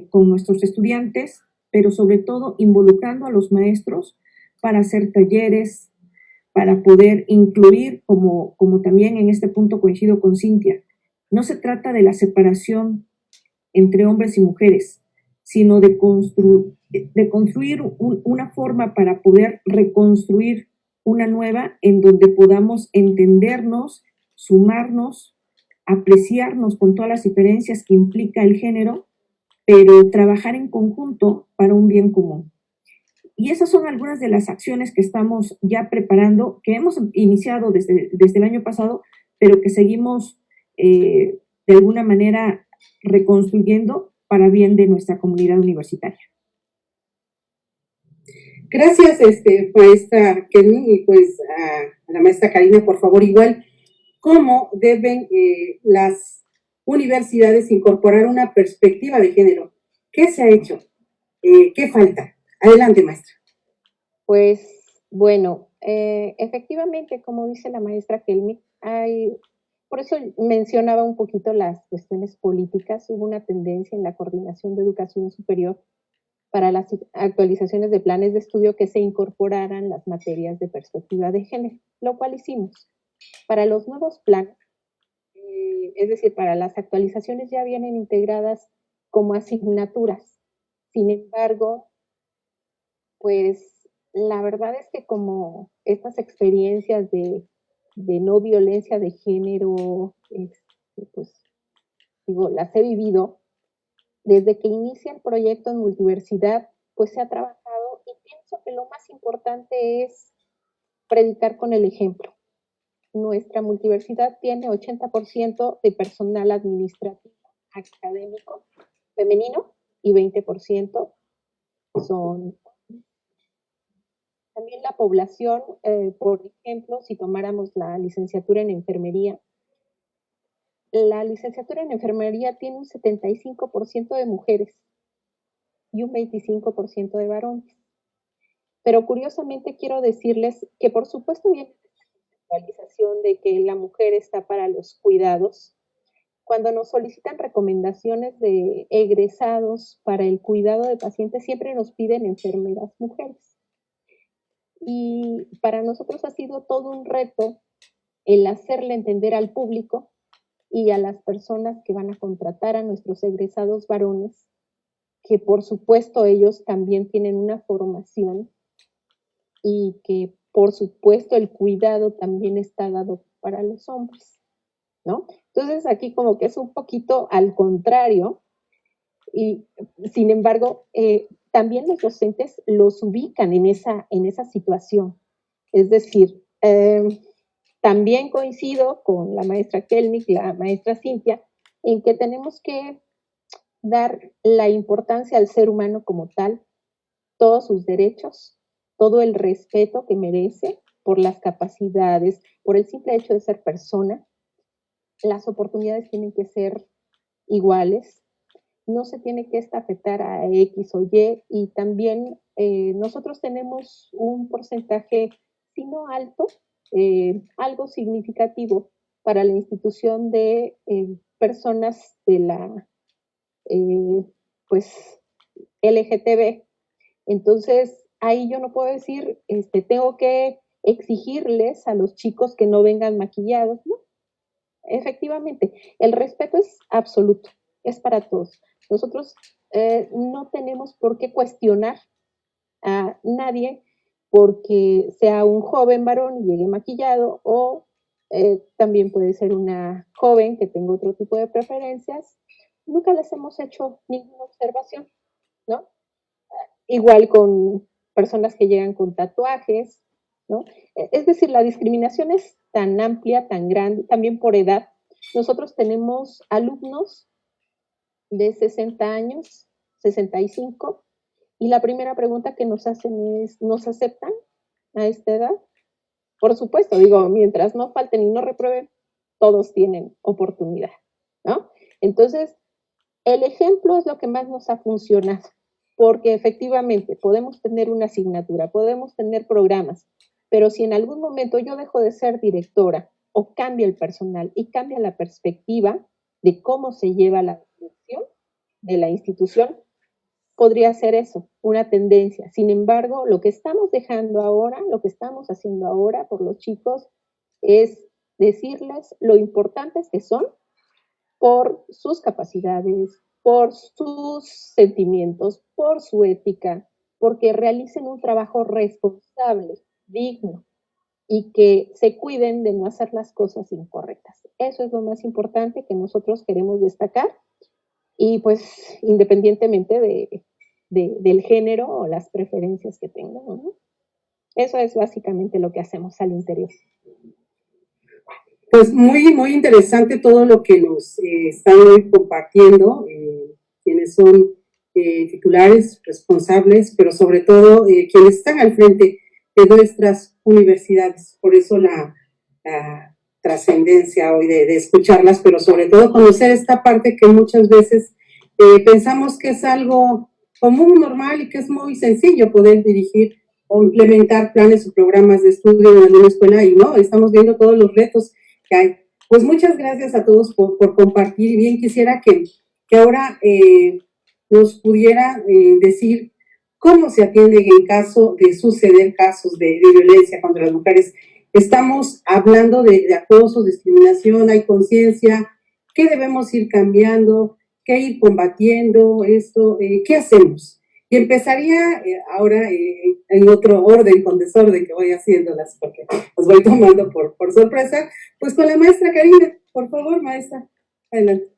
con nuestros estudiantes, pero sobre todo involucrando a los maestros para hacer talleres, para poder incluir, como también en este punto coincido con Cintia, no se trata de la separación entre hombres y mujeres, sino de construir una forma para poder reconstruir una nueva en donde podamos entendernos, sumarnos, apreciarnos con todas las diferencias que implica el género, pero trabajar en conjunto para un bien común. Y esas son algunas de las acciones que estamos ya preparando, que hemos iniciado desde el año pasado, pero que seguimos de alguna manera reconstruyendo para bien de nuestra comunidad universitaria. Gracias, maestra Kelly, y pues a la maestra Karina, por favor, igual, ¿cómo deben las universidades incorporar una perspectiva de género? ¿Qué se ha hecho? ¿Qué falta? Adelante, maestra. Pues, bueno, efectivamente, como dice la maestra Kelly, por eso mencionaba un poquito las cuestiones políticas. Hubo una tendencia en la Coordinación de Educación Superior para las actualizaciones de planes de estudio que se incorporaran las materias de perspectiva de género, lo cual hicimos. Para los nuevos planes, es decir, para las actualizaciones ya vienen integradas como asignaturas. Sin embargo, pues la verdad es que como estas experiencias de no violencia de género, pues digo, las he vivido, desde que inicia el proyecto en multiversidad, pues se ha trabajado y pienso que lo más importante es predicar con el ejemplo. Nuestra multiversidad tiene 80% de personal administrativo académico femenino y 20% son. También la población, por ejemplo, si tomáramos la licenciatura en enfermería, la licenciatura en enfermería tiene un 75% de mujeres y un 25% de varones. Pero curiosamente quiero decirles que por supuesto viene la conceptualización de que la mujer está para los cuidados. Cuando nos solicitan recomendaciones de egresados para el cuidado de pacientes, siempre nos piden enfermeras mujeres. Y para nosotros ha sido todo un reto el hacerle entender al público y a las personas que van a contratar a nuestros egresados varones que por supuesto ellos también tienen una formación y que por supuesto el cuidado también está dado para los hombres, ¿no? Entonces aquí como que es un poquito al contrario y sin embargo también los docentes los ubican en esa situación. Es decir, también coincido con la maestra Kelmick, la maestra Cintia, en que tenemos que dar la importancia al ser humano como tal, todos sus derechos, todo el respeto que merece por las capacidades, por el simple hecho de ser persona. Las oportunidades tienen que ser iguales, no se tiene que estafetar a X o Y también nosotros tenemos un porcentaje, si no alto, algo significativo para la institución de personas de la pues LGTB. Entonces, ahí yo no puedo decir, tengo que exigirles a los chicos que no vengan maquillados, ¿no? Efectivamente, el respeto es absoluto, es para todos. Nosotros no tenemos por qué cuestionar a nadie porque sea un joven varón y llegue maquillado o también puede ser una joven que tenga otro tipo de preferencias. Nunca les hemos hecho ninguna observación, ¿no? Igual con personas que llegan con tatuajes, ¿no? Es decir, la discriminación es tan amplia, tan grande, también por edad. Nosotros tenemos alumnos de 60 años, 65, y la primera pregunta que nos hacen es, ¿nos aceptan a esta edad? Por supuesto, digo, mientras no falten y no reprueben, todos tienen oportunidad, ¿no? Entonces, el ejemplo es lo que más nos ha funcionado, porque efectivamente podemos tener una asignatura, podemos tener programas, pero si en algún momento yo dejo de ser directora o cambia el personal y cambia la perspectiva de cómo se lleva la dirección de la institución, podría ser eso, una tendencia. Sin embargo, lo que estamos dejando ahora, lo que estamos haciendo ahora por los chicos es decirles lo importantes que son por sus capacidades, por sus sentimientos, por su ética, porque realicen un trabajo responsable, digno y que se cuiden de no hacer las cosas incorrectas. Eso es lo más importante que nosotros queremos destacar y pues independientemente del género o las preferencias que tengan, ¿no? Eso es básicamente lo que hacemos al interior. Pues muy, muy interesante todo lo que nos están hoy compartiendo, quienes son titulares, responsables, pero sobre todo quienes están al frente de nuestras universidades. Por eso la trascendencia hoy de escucharlas, pero sobre todo conocer esta parte que muchas veces pensamos que es algo común, normal y que es muy sencillo poder dirigir o implementar planes o programas de estudio en alguna escuela y no, estamos viendo todos los retos que hay. Pues muchas gracias a todos por compartir y bien quisiera que ahora nos pudiera decir cómo se atienden en caso de suceder casos de violencia contra las mujeres. Estamos hablando de acoso, discriminación, hay conciencia, ¿qué debemos ir cambiando? ¿Qué ir combatiendo esto? ¿Qué hacemos? Y empezaría ahora en otro orden, con desorden que voy haciéndolas, porque las voy tomando por sorpresa, pues con la maestra Karina. Por favor, maestra, adelante.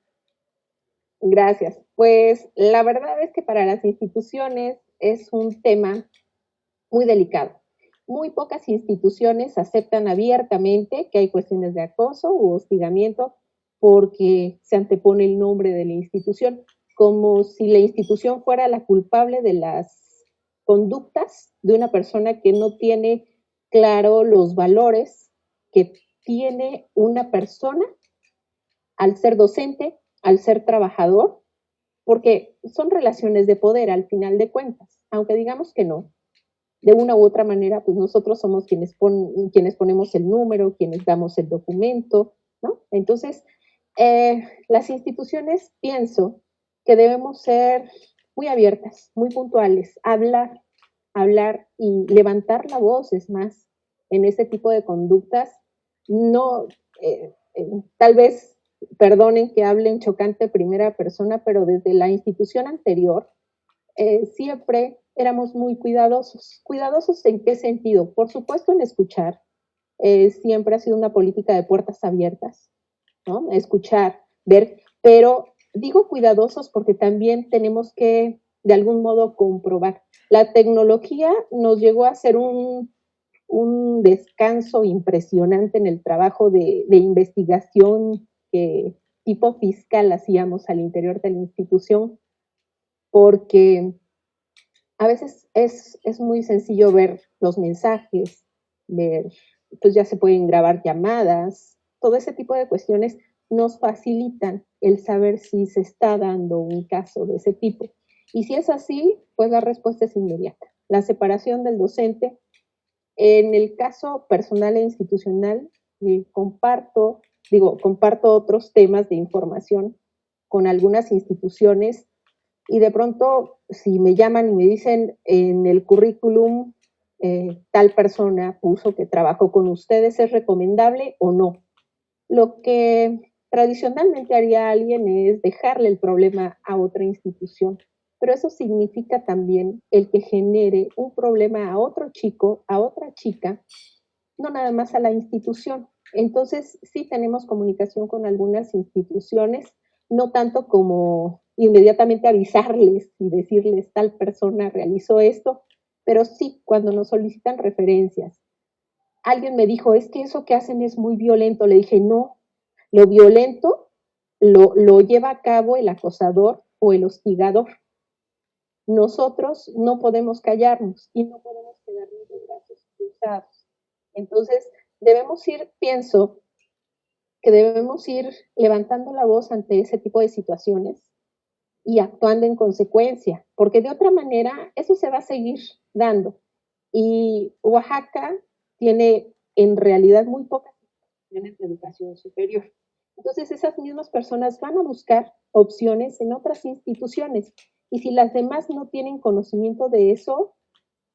Gracias. Pues la verdad es que para las instituciones es un tema muy delicado. Muy pocas instituciones aceptan abiertamente que hay cuestiones de acoso u hostigamiento porque se antepone el nombre de la institución, como si la institución fuera la culpable de las conductas de una persona que no tiene claro los valores que tiene una persona al ser docente, al ser trabajador, porque son relaciones de poder al final de cuentas, aunque digamos que no. De una u otra manera, pues nosotros somos quienes ponemos el número, quienes damos el documento, ¿no? Entonces, las instituciones, pienso que debemos ser muy abiertas, muy puntuales, hablar y levantar la voz, es más, en este tipo de conductas. No, tal vez, perdonen que hable en chocante primera persona, pero desde la institución anterior, siempre éramos muy cuidadosos. ¿Cuidadosos en qué sentido? Por supuesto en escuchar. Siempre ha sido una política de puertas abiertas, ¿no? Escuchar, ver, pero digo cuidadosos porque también tenemos que, de algún modo, comprobar. La tecnología nos llegó a hacer un descanso impresionante en el trabajo de investigación que tipo fiscal hacíamos al interior de la institución, porque a veces es muy sencillo ver los mensajes, ver, pues ya se pueden grabar llamadas, todo ese tipo de cuestiones nos facilitan el saber si se está dando un caso de ese tipo. Y si es así, pues la respuesta es inmediata. La separación del docente. En el caso personal e institucional, comparto otros temas de información con algunas instituciones y de pronto si me llaman y me dicen en el currículum tal persona puso que trabajó con ustedes, ¿es recomendable o no? Lo que tradicionalmente haría alguien es dejarle el problema a otra institución, pero eso significa también el que genere un problema a otro chico, a otra chica, no nada más a la institución. Entonces, sí tenemos comunicación con algunas instituciones, no tanto como inmediatamente avisarles y decirles tal persona realizó esto, pero sí cuando nos solicitan referencias. Alguien me dijo, es que eso que hacen es muy violento. Le dije, no, lo violento lo lleva a cabo el acosador o el hostigador. Nosotros no podemos callarnos y no podemos quedarnos de brazos cruzados. Entonces, pienso que debemos ir levantando la voz ante ese tipo de situaciones y actuando en consecuencia, porque de otra manera eso se va a seguir dando. Y Oaxaca tiene en realidad muy pocas instituciones de educación superior. Entonces esas mismas personas van a buscar opciones en otras instituciones y si las demás no tienen conocimiento de eso,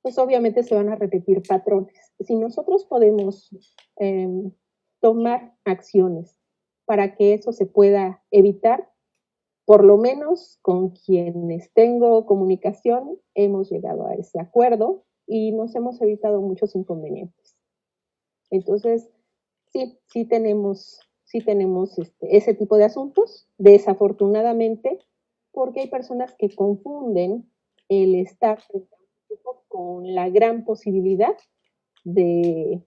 pues obviamente se van a repetir patrones. Si nosotros podemos tomar acciones para que eso se pueda evitar, por lo menos con quienes tengo comunicación, hemos llegado a ese acuerdo y nos hemos evitado muchos inconvenientes. Entonces, sí tenemos ese tipo de asuntos, desafortunadamente, porque hay personas que confunden el estar frente a un grupo con la gran posibilidad de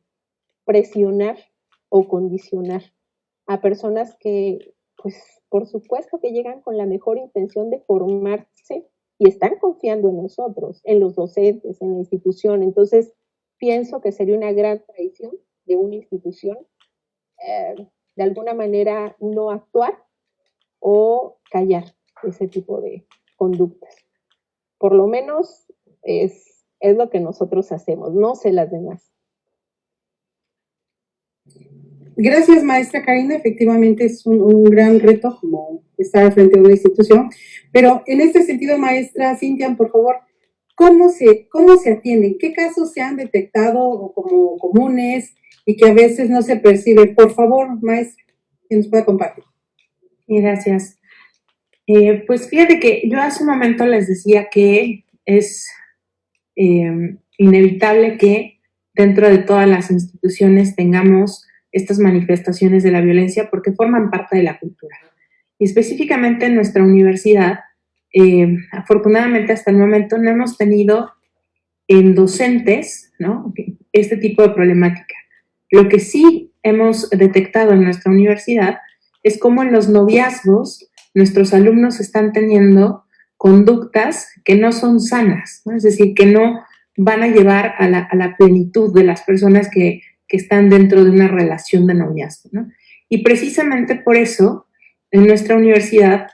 presionar o condicionar a personas que, pues, por supuesto que llegan con la mejor intención de formarse y están confiando en nosotros, en los docentes, en la institución. Entonces, pienso que sería una gran traición de una institución de alguna manera no actuar o callar ese tipo de conductas. Por lo menos es lo que nosotros hacemos, no sé las demás. Gracias, maestra Karina. Efectivamente es un gran reto como estar frente a una institución, pero en este sentido, maestra Cintia, por favor, ¿cómo se atienden? ¿Qué casos se han detectado como comunes y que a veces no se perciben? Por favor, maestra, que nos pueda compartir. Gracias. Pues fíjate que yo hace un momento les decía que es inevitable que dentro de todas las instituciones tengamos estas manifestaciones de la violencia porque forman parte de la cultura. Y específicamente en nuestra universidad, afortunadamente hasta el momento no hemos tenido en docentes, ¿no?, este tipo de problemática. Lo que sí hemos detectado en nuestra universidad es cómo en los noviazgos nuestros alumnos están teniendo conductas que no son sanas, ¿no? Es decir, que no van a llevar a la plenitud de las personas que están dentro de una relación de noviazgo, ¿no? Y precisamente por eso, en nuestra universidad,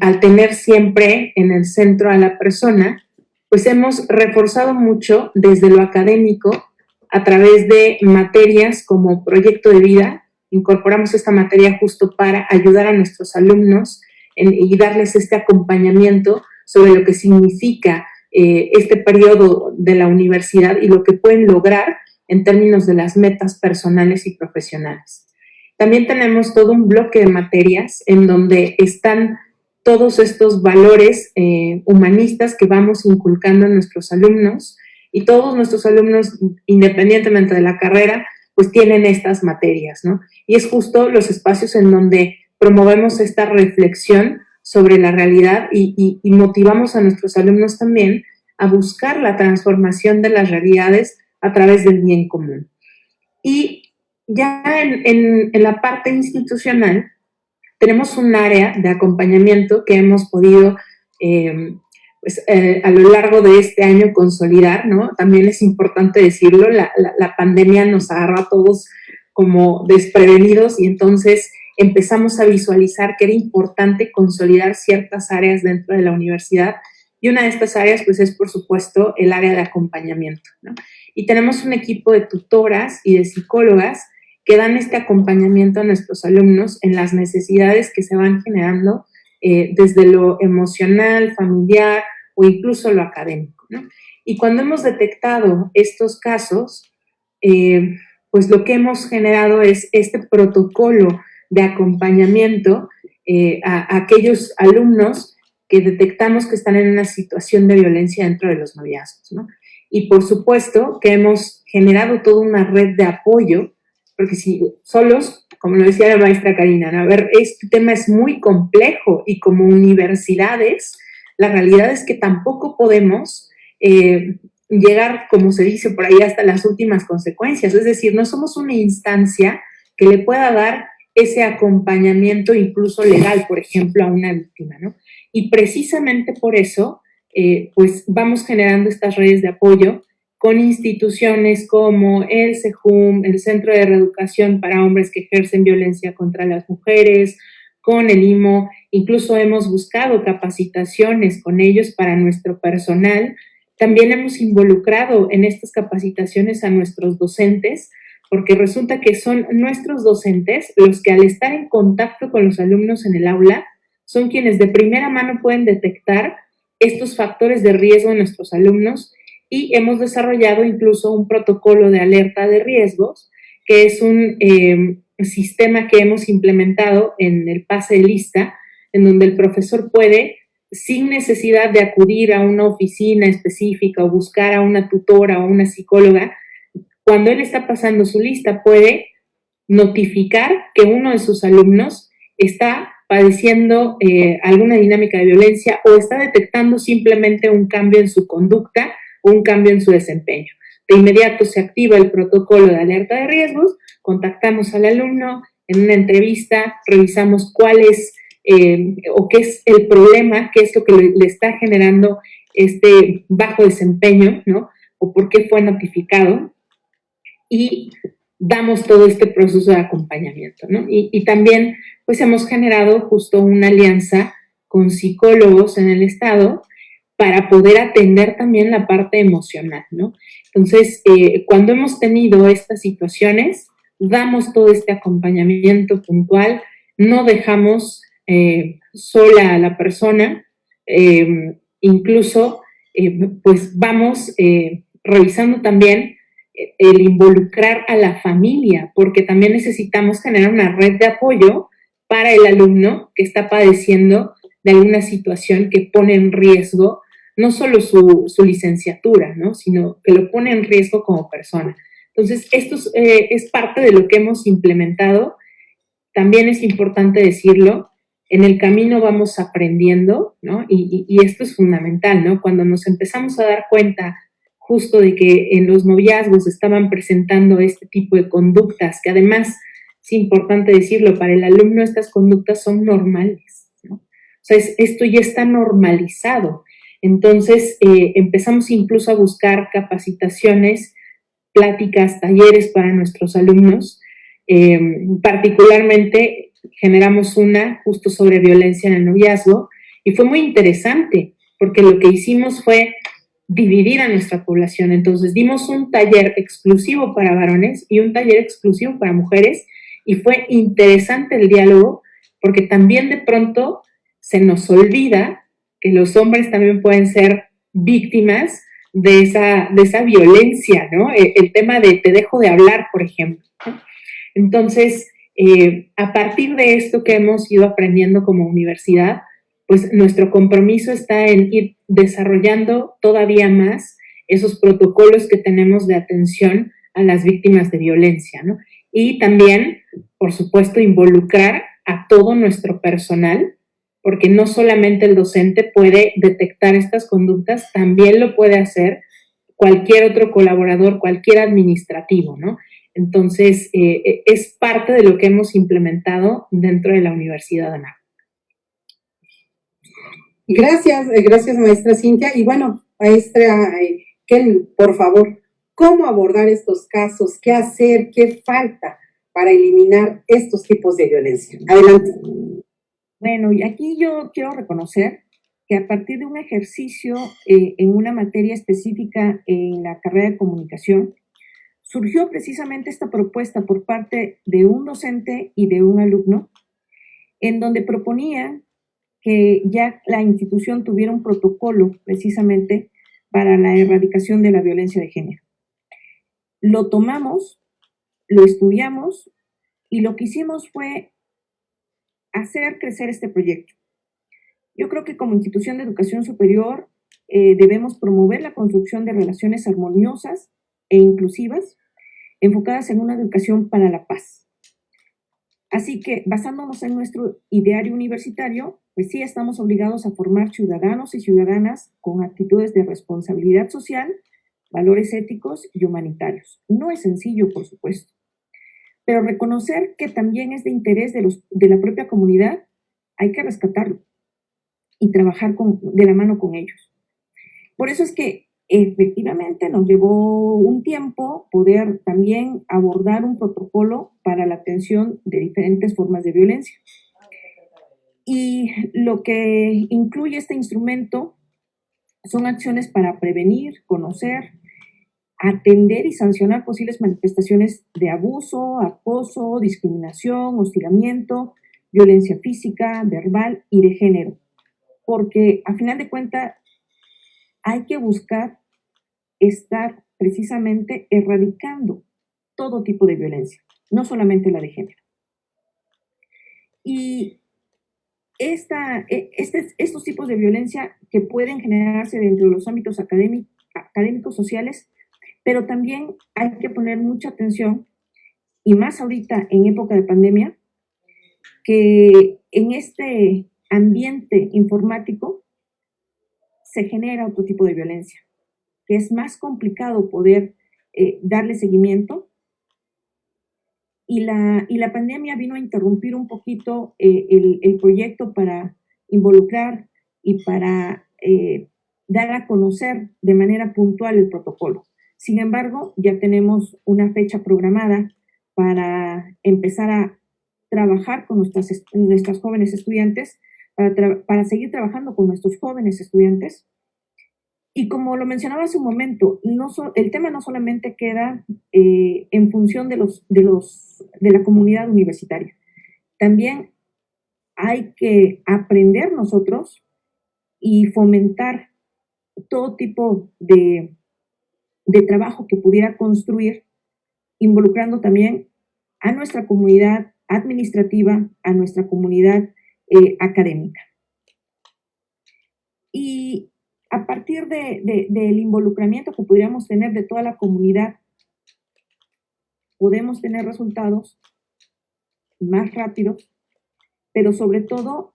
al tener siempre en el centro a la persona, pues hemos reforzado mucho desde lo académico a través de materias como proyecto de vida. Incorporamos esta materia justo para ayudar a nuestros alumnos y darles este acompañamiento sobre lo que significa este periodo de la universidad y lo que pueden lograr en términos de las metas personales y profesionales. También tenemos todo un bloque de materias en donde están todos estos valores humanistas que vamos inculcando en nuestros alumnos, y todos nuestros alumnos, independientemente de la carrera, pues tienen estas materias, ¿no? Y es justo los espacios en donde promovemos esta reflexión sobre la realidad y motivamos a nuestros alumnos también a buscar la transformación de las realidades a través del bien común. Y ya en la parte institucional, tenemos un área de acompañamiento que hemos podido a lo largo de este año consolidar, ¿no? También es importante decirlo, la pandemia nos agarró a todos como desprevenidos y entonces empezamos a visualizar que era importante consolidar ciertas áreas dentro de la universidad, y una de estas áreas pues es por supuesto el área de acompañamiento, ¿no? Y tenemos un equipo de tutoras y de psicólogas que dan este acompañamiento a nuestros alumnos en las necesidades que se van generando desde lo emocional, familiar o incluso lo académico, ¿no? Y cuando hemos detectado estos casos, pues lo que hemos generado es este protocolo de acompañamiento a aquellos alumnos que detectamos que están en una situación de violencia dentro de los noviazgos, ¿no? Y por supuesto que hemos generado toda una red de apoyo, porque si solos, como lo decía la maestra Karina, ¿no? A ver, este tema es muy complejo y como universidades, la realidad es que tampoco podemos llegar, como se dice por ahí, hasta las últimas consecuencias. Es decir, no somos una instancia que le pueda dar ese acompañamiento incluso legal, por ejemplo, a una víctima, ¿no? Y precisamente por eso, pues vamos generando estas redes de apoyo con instituciones como el CEJUM, el Centro de Reeducación para Hombres que Ejercen Violencia contra las Mujeres, con el IMO, incluso hemos buscado capacitaciones con ellos para nuestro personal. También hemos involucrado en estas capacitaciones a nuestros docentes, porque resulta que son nuestros docentes los que al estar en contacto con los alumnos en el aula, son quienes de primera mano pueden detectar estos factores de riesgo en nuestros alumnos, y hemos desarrollado incluso un protocolo de alerta de riesgos, que es un sistema que hemos implementado en el pase de lista, en donde el profesor puede, sin necesidad de acudir a una oficina específica o buscar a una tutora o una psicóloga, cuando él está pasando su lista, puede notificar que uno de sus alumnos está padeciendo alguna dinámica de violencia o está detectando simplemente un cambio en su conducta o un cambio en su desempeño. De inmediato se activa el protocolo de alerta de riesgos, contactamos al alumno en una entrevista, revisamos cuál es o qué es el problema, qué es lo que le está generando este bajo desempeño, ¿no? O por qué fue notificado, y damos todo este proceso de acompañamiento, ¿no? Y también pues hemos generado justo una alianza con psicólogos en el estado para poder atender también la parte emocional, ¿no? Entonces, cuando hemos tenido estas situaciones, damos todo este acompañamiento puntual, no dejamos sola a la persona, incluso pues vamos revisando también el involucrar a la familia, porque también necesitamos generar una red de apoyo para el alumno que está padeciendo de alguna situación que pone en riesgo no solo su licenciatura, ¿no? Sino que lo pone en riesgo como persona. Entonces, esto es parte de lo que hemos implementado. También es importante decirlo, en el camino vamos aprendiendo, ¿no? Y esto es fundamental, ¿no? Cuando nos empezamos a dar cuenta justo de que en los noviazgos estaban presentando este tipo de conductas que además es importante decirlo, para el alumno estas conductas son normales, ¿no? O sea, esto ya está normalizado. Entonces, empezamos incluso a buscar capacitaciones, pláticas, talleres para nuestros alumnos. Particularmente, generamos una justo sobre violencia en el noviazgo y fue muy interesante porque lo que hicimos fue dividir a nuestra población. Entonces, dimos un taller exclusivo para varones y un taller exclusivo para mujeres y fue interesante el diálogo porque también de pronto se nos olvida que los hombres también pueden ser víctimas de esa violencia, ¿no? El tema de te dejo de hablar, por ejemplo, ¿no? Entonces, a partir de esto que hemos ido aprendiendo como universidad, pues nuestro compromiso está en ir desarrollando todavía más esos protocolos que tenemos de atención a las víctimas de violencia, ¿no? Y también, por supuesto, involucrar a todo nuestro personal, porque no solamente el docente puede detectar estas conductas, también lo puede hacer cualquier otro colaborador, cualquier administrativo, ¿no? Entonces, es parte de lo que hemos implementado dentro de la Universidad de Anáhuac. Gracias, maestra Cintia. Y bueno, maestra Kelly, por favor, ¿cómo abordar estos casos? ¿Qué hacer? ¿Qué falta para eliminar estos tipos de violencia? Adelante. Bueno, y aquí yo quiero reconocer que a partir de un ejercicio en una materia específica en la carrera de comunicación, surgió precisamente esta propuesta por parte de un docente y de un alumno, en donde proponían que ya la institución tuviera un protocolo precisamente para la erradicación de la violencia de género. Lo tomamos, lo estudiamos y lo que hicimos fue hacer crecer este proyecto. Yo creo que como institución de educación superior debemos promover la construcción de relaciones armoniosas e inclusivas enfocadas en una educación para la paz. Así que, basándonos en nuestro ideario universitario, pues sí estamos obligados a formar ciudadanos y ciudadanas con actitudes de responsabilidad social, valores éticos y humanitarios. No es sencillo, por supuesto, pero reconocer que también es de interés de la propia comunidad, hay que rescatarlo y trabajar de la mano con ellos. Por eso es que efectivamente nos llevó un tiempo poder también abordar un protocolo para la atención de diferentes formas de violencia. Y lo que incluye este instrumento son acciones para prevenir, conocer, atender y sancionar posibles manifestaciones de abuso, acoso, discriminación, hostigamiento, violencia física, verbal y de género. Porque a final de cuentas hay que buscar estar precisamente erradicando todo tipo de violencia, no solamente la de género. Y estos tipos de violencia que pueden generarse dentro de los ámbitos académicos, sociales, pero también hay que poner mucha atención, y más ahorita en época de pandemia, que en este ambiente informático se genera otro tipo de violencia, que es más complicado poder darle seguimiento. Y la pandemia vino a interrumpir un poquito el proyecto para involucrar y para dar a conocer de manera puntual el protocolo. Sin embargo, ya tenemos una fecha programada para empezar a trabajar con nuestras jóvenes estudiantes, para seguir trabajando con nuestros jóvenes estudiantes. Y como lo mencionaba hace un momento, el tema no solamente queda en función de la comunidad universitaria. También hay que aprender nosotros y fomentar todo tipo de trabajo que pudiera construir, involucrando también a nuestra comunidad administrativa, a nuestra comunidad académica. Y a partir del involucramiento que pudiéramos tener de toda la comunidad, podemos tener resultados más rápidos, pero sobre todo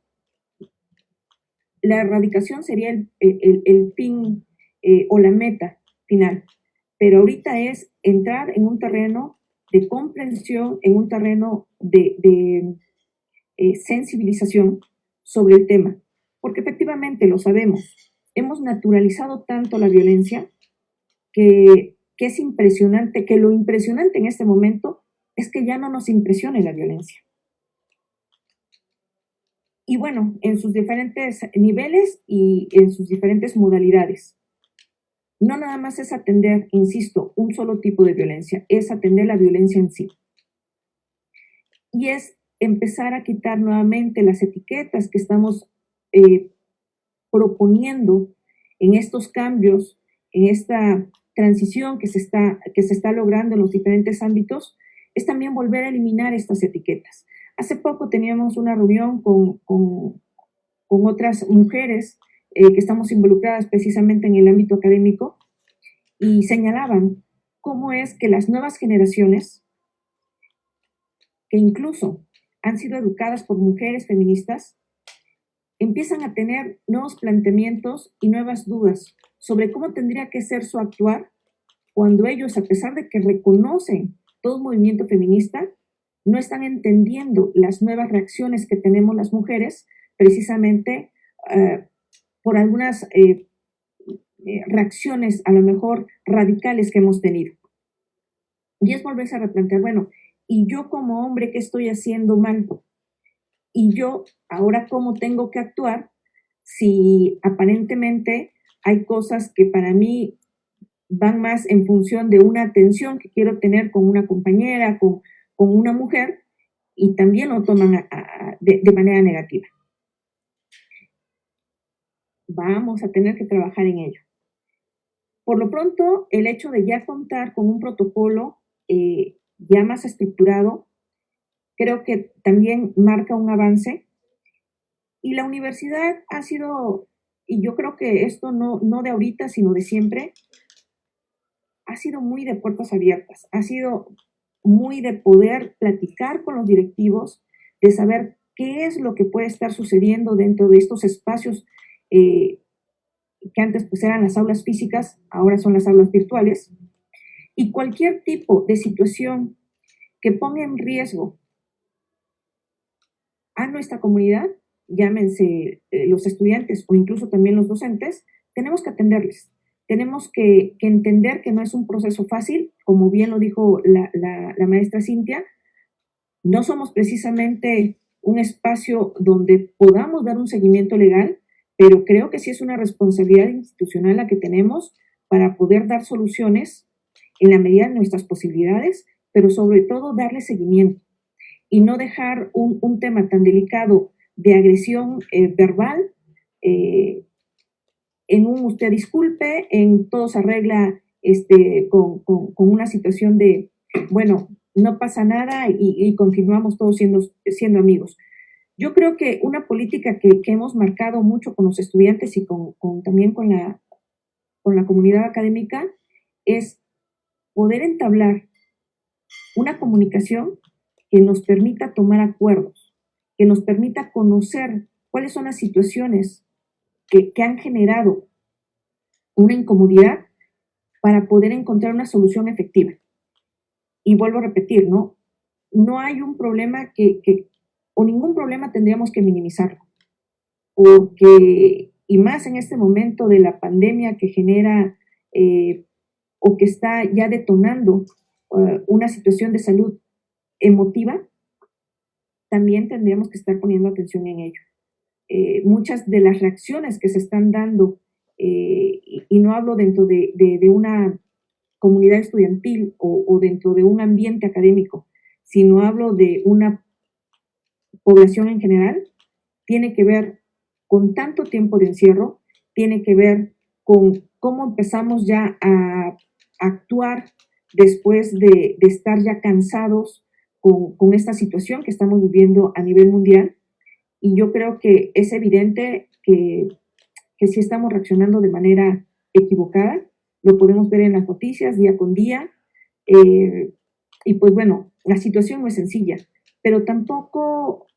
la erradicación sería el fin o la meta final. Pero ahorita es entrar en un terreno de comprensión, en un terreno de sensibilización sobre el tema, porque efectivamente lo sabemos, hemos naturalizado tanto la violencia que es impresionante, que lo impresionante en este momento es que ya no nos impresione la violencia. Y bueno, en sus diferentes niveles y en sus diferentes modalidades. No nada más es atender, insisto, un solo tipo de violencia, es atender la violencia en sí. Y es empezar a quitar nuevamente las etiquetas que estamos proponiendo en estos cambios, en esta transición que se está logrando en los diferentes ámbitos, es también volver a eliminar estas etiquetas. Hace poco teníamos una reunión con otras mujeres que estamos involucradas precisamente en el ámbito académico y señalaban cómo es que las nuevas generaciones, que incluso han sido educadas por mujeres feministas, empiezan a tener nuevos planteamientos y nuevas dudas sobre cómo tendría que ser su actuar cuando ellos, a pesar de que reconocen todo movimiento feminista, no están entendiendo las nuevas reacciones que tenemos las mujeres precisamente por algunas reacciones a lo mejor radicales que hemos tenido. Y es volverse a replantear, bueno, ¿y yo como hombre qué estoy haciendo mal? Y yo ahora cómo tengo que actuar si aparentemente hay cosas que para mí van más en función de una atención que quiero tener con una compañera, con una mujer, y también lo toman de manera negativa. Vamos a tener que trabajar en ello. Por lo pronto, el hecho de ya contar con un protocolo ya más estructurado, creo que también marca un avance. Y la universidad ha sido, y yo creo que esto no de ahorita, sino de siempre, ha sido muy de puertas abiertas, ha sido muy de poder platicar con los directivos, de saber qué es lo que puede estar sucediendo dentro de estos espacios que antes pues eran las aulas físicas, ahora son las aulas virtuales, y cualquier tipo de situación que ponga en riesgo a nuestra comunidad, llámense los estudiantes o incluso también los docentes, tenemos que atenderles. Tenemos que entender que no es un proceso fácil, como bien lo dijo la maestra Cintia, no somos precisamente un espacio donde podamos dar un seguimiento legal, pero creo que sí es una responsabilidad institucional la que tenemos para poder dar soluciones en la medida de nuestras posibilidades, pero sobre todo darle seguimiento y no dejar un tema tan delicado de agresión verbal en un usted disculpe, en todo se arregla con una situación de, bueno, no pasa nada y continuamos todos siendo amigos. Yo creo que una política que hemos marcado mucho con los estudiantes y también con la comunidad académica es poder entablar una comunicación que nos permita tomar acuerdos, que nos permita conocer cuáles son las situaciones que han generado una incomodidad para poder encontrar una solución efectiva. Y vuelvo a repetir, ¿no? No hay un problema o ningún problema tendríamos que minimizarlo, porque, y más en este momento de la pandemia que genera o que está ya detonando una situación de salud emotiva, también tendríamos que estar poniendo atención en ello. Muchas de las reacciones que se están dando, y no hablo dentro de una comunidad estudiantil o dentro de un ambiente académico, sino hablo de una población en general, tiene que ver con tanto tiempo de encierro, tiene que ver con cómo empezamos ya a actuar después de estar ya cansados con esta situación que estamos viviendo a nivel mundial. Y yo creo que es evidente que sí estamos reaccionando de manera equivocada, lo podemos ver en las noticias día con día, y pues bueno, la situación no es sencilla, pero tampoco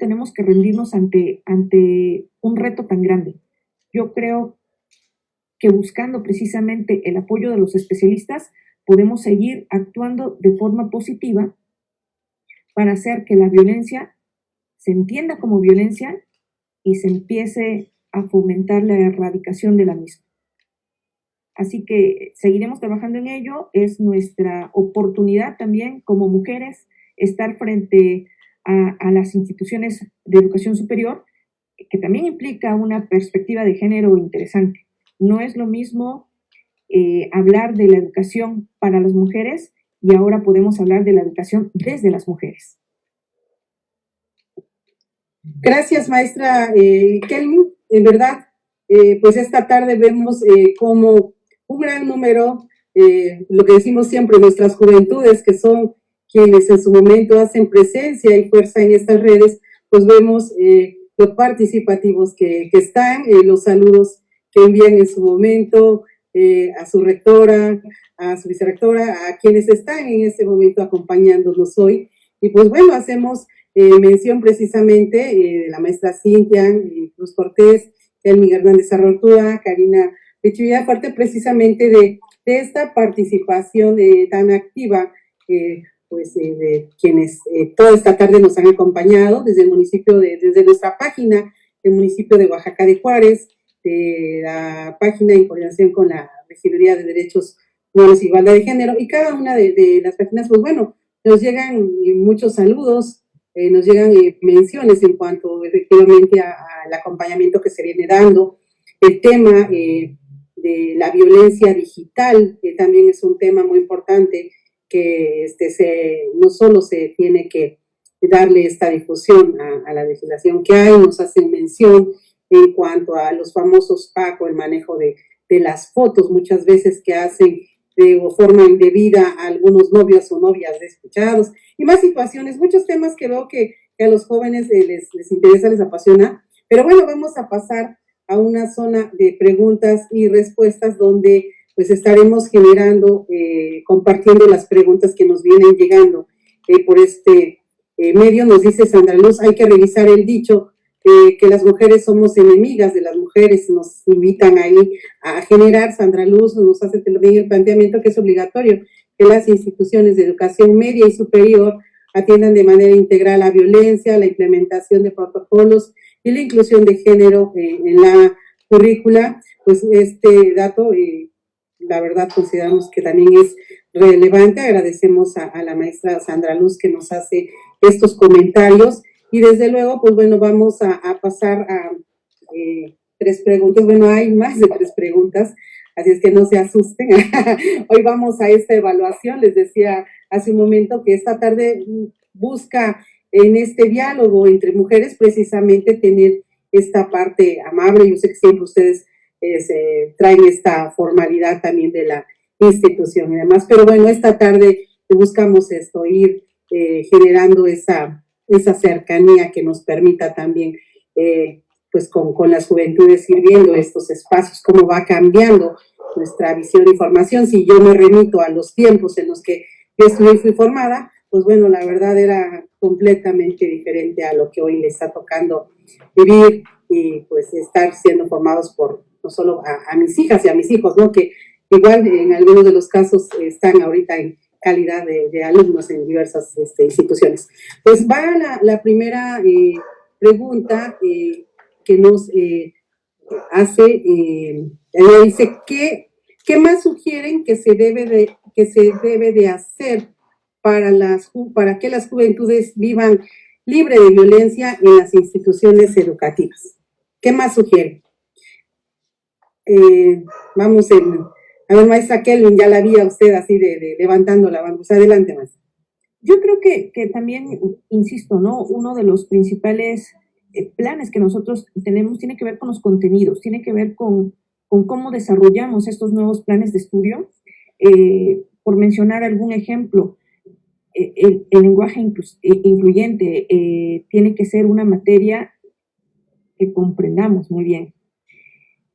tenemos que rendirnos ante un reto tan grande. Yo creo que buscando precisamente el apoyo de los especialistas podemos seguir actuando de forma positiva para hacer que la violencia se entienda como violencia y se empiece a fomentar la erradicación de la misma. Así que seguiremos trabajando en ello. Es nuestra oportunidad también como mujeres estar frente a las instituciones de educación superior, que también implica una perspectiva de género interesante. No es lo mismo hablar de la educación para las mujeres y ahora podemos hablar de la educación desde las mujeres. Gracias, maestra Kelvin. En verdad, pues esta tarde vemos como un gran número, lo que decimos siempre, nuestras juventudes, que son quienes en su momento hacen presencia y fuerza en estas redes, pues vemos los participativos que están, los saludos que envían en su momento a su rectora, a su vicerrectora, a quienes están en este momento acompañándonos hoy. Y pues bueno, hacemos mención precisamente de la maestra Cintia Cruz Cortés, Elmi Hernández Arrortúa, Karina Pichivilla, parte precisamente de esta participación tan activa, pues de quienes toda esta tarde nos han acompañado desde el municipio, desde nuestra página, el municipio de Oaxaca de Juárez, de la página en coordinación con la Regiduría de Derechos Humanos e Igualdad de Género, y cada una de las páginas, pues bueno, nos llegan muchos saludos, nos llegan menciones en cuanto efectivamente al acompañamiento que se viene dando, el tema de la violencia digital, que también es un tema muy importante, que no solo se tiene que darle esta difusión a la legislación que hay, nos hacen mención en cuanto a los famosos PACO, el manejo de las fotos, muchas veces que hacen de forma indebida a algunos novios o novias despechados, y más situaciones, muchos temas que veo que a los jóvenes les interesa, les apasiona. Pero bueno, vamos a pasar a una zona de preguntas y respuestas donde pues estaremos generando, compartiendo las preguntas que nos vienen llegando por este medio. Nos dice Sandra Luz, hay que revisar el dicho que las mujeres somos enemigas de las mujeres, nos invitan ahí a generar. Sandra Luz nos hace también el planteamiento que es obligatorio que las instituciones de educación media y superior atiendan de manera integral la violencia, la implementación de protocolos y la inclusión de género en la currícula. Pues este dato, la verdad, consideramos que también es relevante. Agradecemos a la maestra Sandra Luz que nos hace estos comentarios. Y desde luego, pues bueno, vamos a pasar a 3 preguntas. Bueno, hay más de 3 preguntas, así es que no se asusten. Hoy vamos a esta evaluación. Les decía hace un momento que esta tarde busca en este diálogo entre mujeres precisamente tener esta parte amable. Yo sé que siempre ustedes traen esta formalidad también de la institución y demás, pero bueno, esta tarde buscamos esto, ir generando esa cercanía que nos permita también, pues con las juventudes, ir viendo estos espacios, cómo va cambiando nuestra visión de información. Si yo me remito a los tiempos en los que yo estudié y fui formada, pues bueno, la verdad era completamente diferente a lo que hoy les está tocando vivir y pues estar siendo formados por no solo a mis hijas y a mis hijos, ¿no? Que igual en algunos de los casos están ahorita en calidad de alumnos en diversas instituciones. Pues va la primera pregunta que nos hace, ella dice, ¿qué más sugieren que se debe de hacer para que las juventudes vivan libre de violencia en las instituciones educativas? ¿Qué más sugieren? Vamos a ver, maestra Kelvin, ya la vi a usted así de levantando la mano. Pues adelante, maestra. Yo creo que también, insisto, ¿no? Uno de los principales planes que nosotros tenemos tiene que ver con los contenidos, tiene que ver con cómo desarrollamos estos nuevos planes de estudio. Por mencionar algún ejemplo, el lenguaje incluyente tiene que ser una materia que comprendamos muy bien.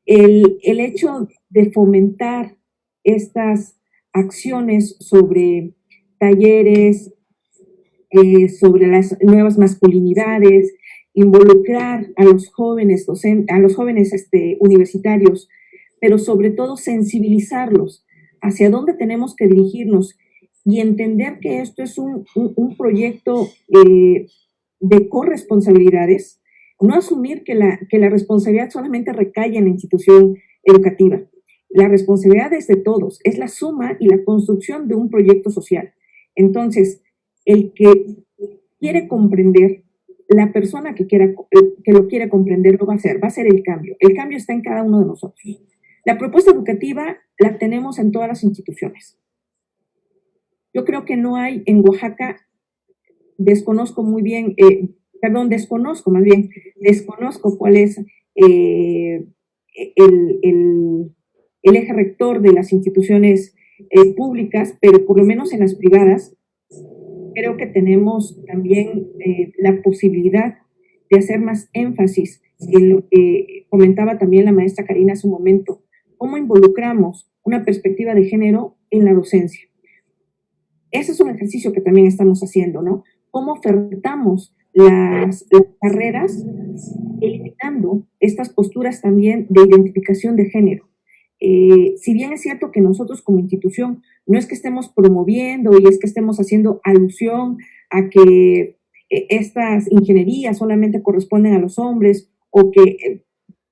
El hecho de fomentar estas acciones sobre talleres, sobre las nuevas masculinidades, involucrar a los jóvenes universitarios, pero sobre todo sensibilizarlos hacia dónde tenemos que dirigirnos y entender que esto es un proyecto de corresponsabilidades, no asumir que la responsabilidad solamente recae en la institución educativa. La responsabilidad es de todos, es la suma y la construcción de un proyecto social. Entonces, el que quiere comprender, la persona que lo quiere comprender lo va a hacer el cambio. El cambio está en cada uno de nosotros. La propuesta educativa la tenemos en todas las instituciones. Yo creo que no hay en Oaxaca, desconozco cuál es el eje rector de las instituciones públicas, pero por lo menos en las privadas, creo que tenemos también la posibilidad de hacer más énfasis en lo que comentaba también la maestra Karina hace un momento, cómo involucramos una perspectiva de género en la docencia. Ese es un ejercicio que también estamos haciendo, ¿no? Cómo ofertamos las carreras eliminando estas posturas también de identificación de género. Si bien es cierto que nosotros como institución no es que estemos promoviendo y es que estemos haciendo alusión a que estas ingenierías solamente corresponden a los hombres o que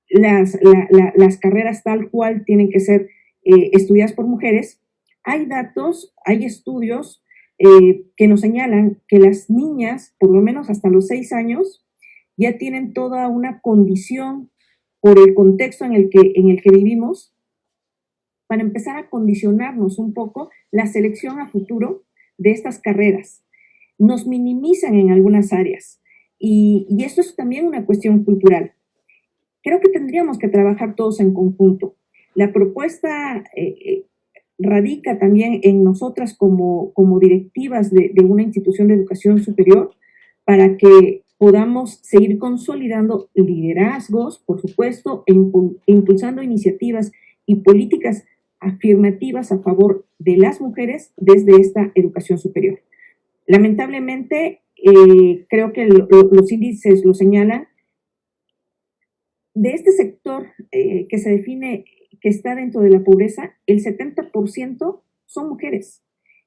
las carreras tal cual tienen que ser estudiadas por mujeres, hay datos, hay estudios que nos señalan que las niñas, por lo menos hasta los 6 años, ya tienen toda una condición por el contexto en el que vivimos, para empezar a condicionarnos un poco la selección a futuro de estas carreras. Nos minimizan en algunas áreas y esto es también una cuestión cultural. Creo que tendríamos que trabajar todos en conjunto. La propuesta radica también en nosotras como directivas de una institución de educación superior para que podamos seguir consolidando liderazgos, por supuesto, e impulsando iniciativas y políticas afirmativas a favor de las mujeres desde esta educación superior. Lamentablemente, creo que los índices lo señalan, de este sector que se define que está dentro de la pobreza, el 70% son mujeres.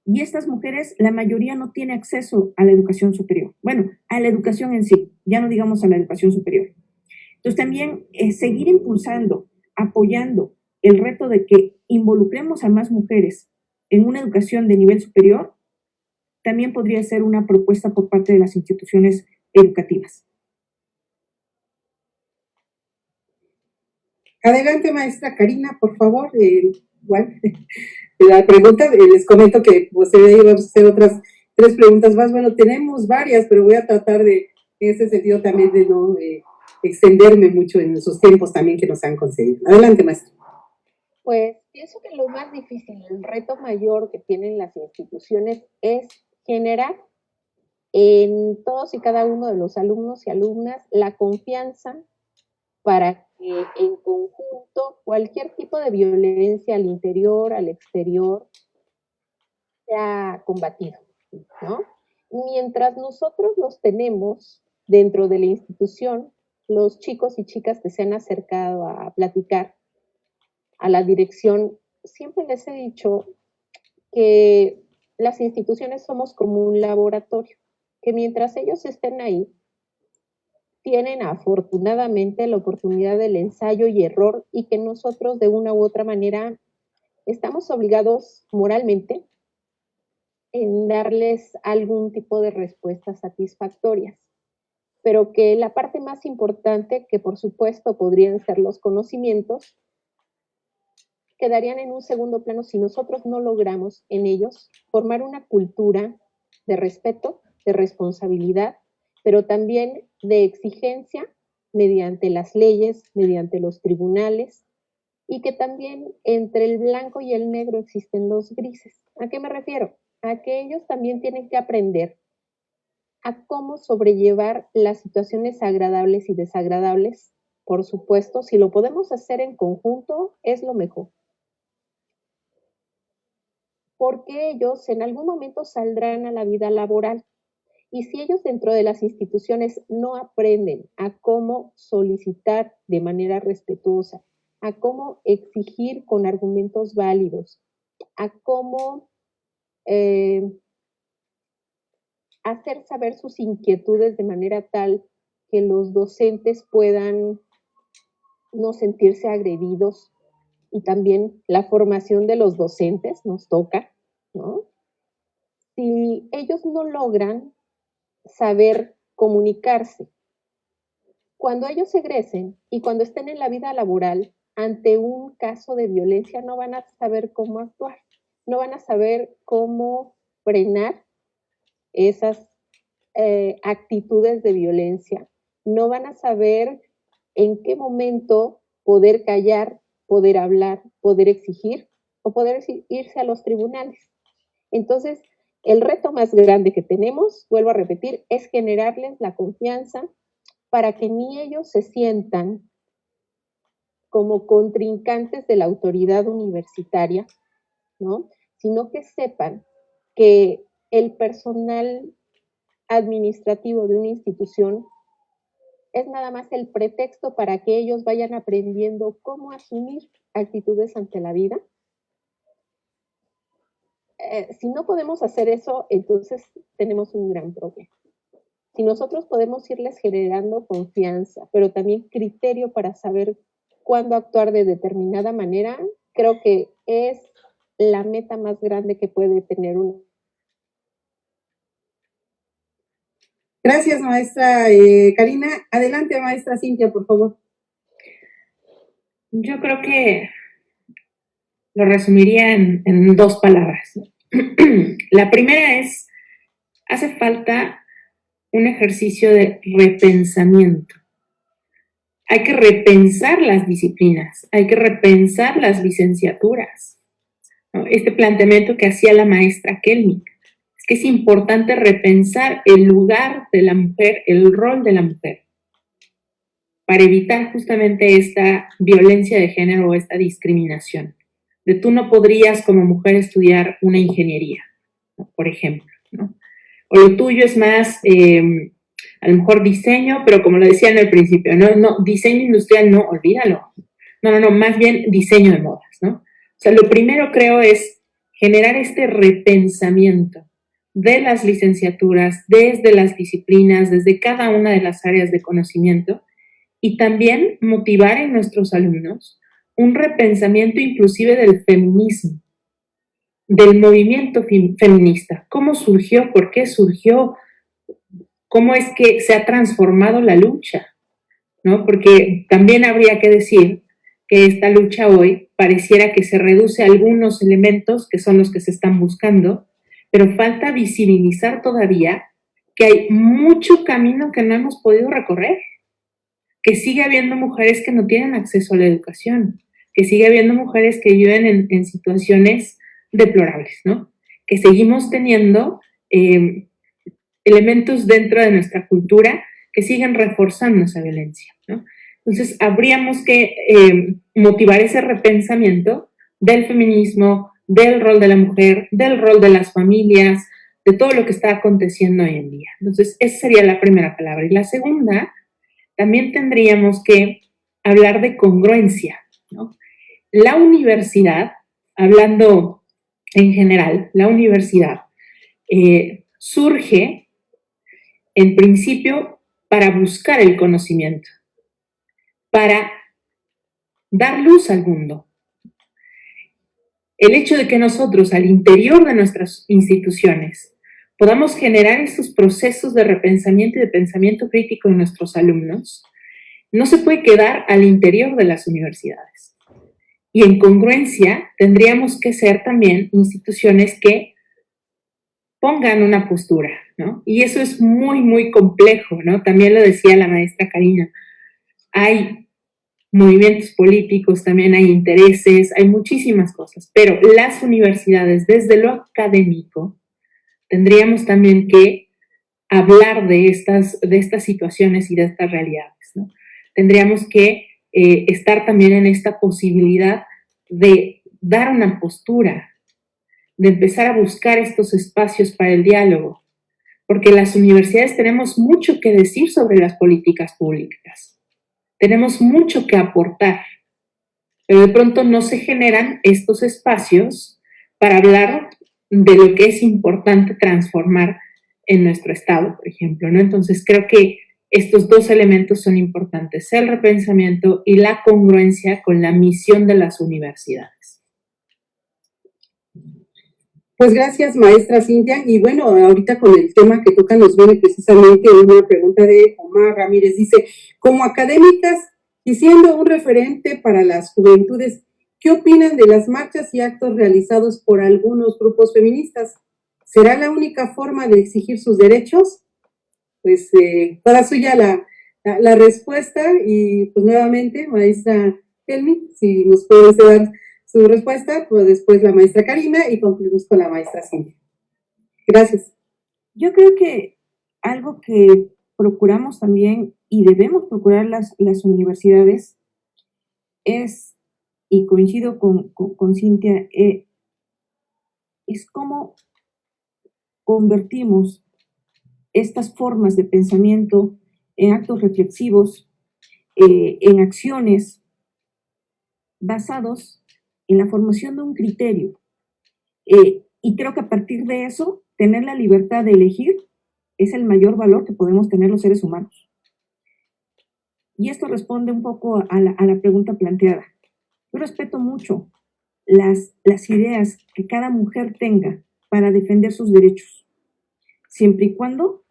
Y estas mujeres, la mayoría no tiene acceso a la educación superior. Bueno, a la educación en sí, ya no digamos a la educación superior. Entonces también seguir impulsando, apoyando el reto de que involucremos a más mujeres en una educación de nivel superior, también podría ser una propuesta por parte de las instituciones educativas. Adelante, maestra Karina, por favor. Igual, la pregunta, les comento que posteriormente vamos a hacer otras 3 preguntas más. Bueno, tenemos varias, pero voy a tratar de, en ese sentido también, de no extenderme mucho en esos tiempos también que nos han concedido. Adelante, maestra. Pues pienso que lo más difícil, el reto mayor que tienen las instituciones es generar en todos y cada uno de los alumnos y alumnas la confianza para que en conjunto cualquier tipo de violencia al interior, al exterior, sea combatido, ¿no? Mientras nosotros los tenemos dentro de la institución, los chicos y chicas que se han acercado a platicar a la dirección, siempre les he dicho que las instituciones somos como un laboratorio, que mientras ellos estén ahí, tienen afortunadamente la oportunidad del ensayo y error y que nosotros de una u otra manera estamos obligados moralmente en darles algún tipo de respuestas satisfactorias, pero que la parte más importante, que por supuesto podrían ser los conocimientos, quedarían en un segundo plano si nosotros no logramos en ellos formar una cultura de respeto, de responsabilidad, pero también de exigencia mediante las leyes, mediante los tribunales, y que también entre el blanco y el negro existen los grises. ¿A qué me refiero? A que ellos también tienen que aprender a cómo sobrellevar las situaciones agradables y desagradables. Por supuesto, si lo podemos hacer en conjunto, es lo mejor. Porque ellos en algún momento saldrán a la vida laboral. Y si ellos dentro de las instituciones no aprenden a cómo solicitar de manera respetuosa, a cómo exigir con argumentos válidos a cómo hacer saber sus inquietudes de manera tal que los docentes puedan no sentirse agredidos, y también la formación de los docentes nos toca, ¿no? Si ellos no logran saber comunicarse, cuando ellos egresen y cuando estén en la vida laboral ante un caso de violencia, no van a saber cómo actuar, no van a saber cómo frenar esas actitudes de violencia, no van a saber en qué momento poder callar, poder hablar, poder exigir o poder irse a los tribunales. Entonces, el reto más grande que tenemos, vuelvo a repetir, es generarles la confianza para que ni ellos se sientan como contrincantes de la autoridad universitaria, ¿no? Sino que sepan que el personal administrativo de una institución es nada más el pretexto para que ellos vayan aprendiendo cómo asumir actitudes ante la vida. Si no podemos hacer eso, entonces tenemos un gran problema. Si nosotros podemos irles generando confianza, pero también criterio para saber cuándo actuar de determinada manera, creo que es la meta más grande que puede tener uno. Gracias, maestra Karina. Adelante, maestra Cintia, por favor. Yo creo que lo resumiría en 2 palabras. La primera es, hace falta un ejercicio de repensamiento. Hay que repensar las disciplinas, hay que repensar las licenciaturas, ¿no? Este planteamiento que hacía la maestra Kelmi, es que es importante repensar el lugar de la mujer, el rol de la mujer, para evitar justamente esta violencia de género o esta discriminación. De tú no podrías como mujer estudiar una ingeniería, ¿no? Por ejemplo, ¿no? O lo tuyo es más, a lo mejor diseño, pero como lo decía en el principio, no, diseño industrial no, olvídalo. No, más bien diseño de modas, ¿no? O sea, lo primero creo es generar este repensamiento de las licenciaturas, desde las disciplinas, desde cada una de las áreas de conocimiento, y también motivar en nuestros alumnos un repensamiento inclusive del feminismo, del movimiento feminista. ¿Cómo surgió? ¿Por qué surgió? ¿Cómo es que se ha transformado la lucha? ¿No? Porque también habría que decir que esta lucha hoy pareciera que se reduce a algunos elementos que son los que se están buscando, pero falta visibilizar todavía que hay mucho camino que no hemos podido recorrer, que sigue habiendo mujeres que no tienen acceso a la educación, que sigue habiendo mujeres que viven en situaciones deplorables, ¿no? Que seguimos teniendo elementos dentro de nuestra cultura que siguen reforzando esa violencia, ¿no? Entonces, habríamos que motivar ese repensamiento del feminismo, del rol de la mujer, del rol de las familias, de todo lo que está aconteciendo hoy en día. Entonces, esa sería la primera palabra. Y la segunda, también tendríamos que hablar de congruencia, ¿no? La universidad, hablando en general, la universidad surge en principio para buscar el conocimiento, para dar luz al mundo. El hecho de que nosotros al interior de nuestras instituciones podamos generar estos procesos de repensamiento y de pensamiento crítico en nuestros alumnos, no se puede quedar al interior de las universidades. Y en congruencia tendríamos que ser también instituciones que pongan una postura, ¿no? Y eso es muy, muy complejo, ¿no? También lo decía la maestra Karina. Hay movimientos políticos, también hay intereses, hay muchísimas cosas, pero las universidades, desde lo académico, tendríamos también que hablar de estas situaciones y de estas realidades, ¿no? Tendríamos que estar también en esta posibilidad de dar una postura, de empezar a buscar estos espacios para el diálogo, porque las universidades tenemos mucho que decir sobre las políticas públicas, tenemos mucho que aportar, pero de pronto no se generan estos espacios para hablar de lo que es importante transformar en nuestro estado, por ejemplo, ¿no? Entonces creo que estos dos elementos son importantes, el repensamiento y la congruencia con la misión de las universidades. Pues gracias, maestra Cintia. Y bueno, ahorita con el tema que toca nos viene precisamente una pregunta de Omar Ramírez. Dice, como académicas y siendo un referente para las juventudes, ¿qué opinan de las marchas y actos realizados por algunos grupos feministas? ¿Será la única forma de exigir sus derechos? Pues toda suya la respuesta y pues nuevamente, maestra Helmi, si nos puede dar su respuesta, pues después la maestra Karina y concluimos con la maestra Cintia. Gracias. Yo creo que algo que procuramos también y debemos procurar las universidades es, y coincido con Cintia, es cómo convertimos estas formas de pensamiento en actos reflexivos, en acciones basados en la formación de un criterio. Y creo que a partir de eso, tener la libertad de elegir es el mayor valor que podemos tener los seres humanos. Y esto responde un poco a la pregunta planteada. Yo respeto mucho las ideas que cada mujer tenga para defender sus derechos, siempre y cuando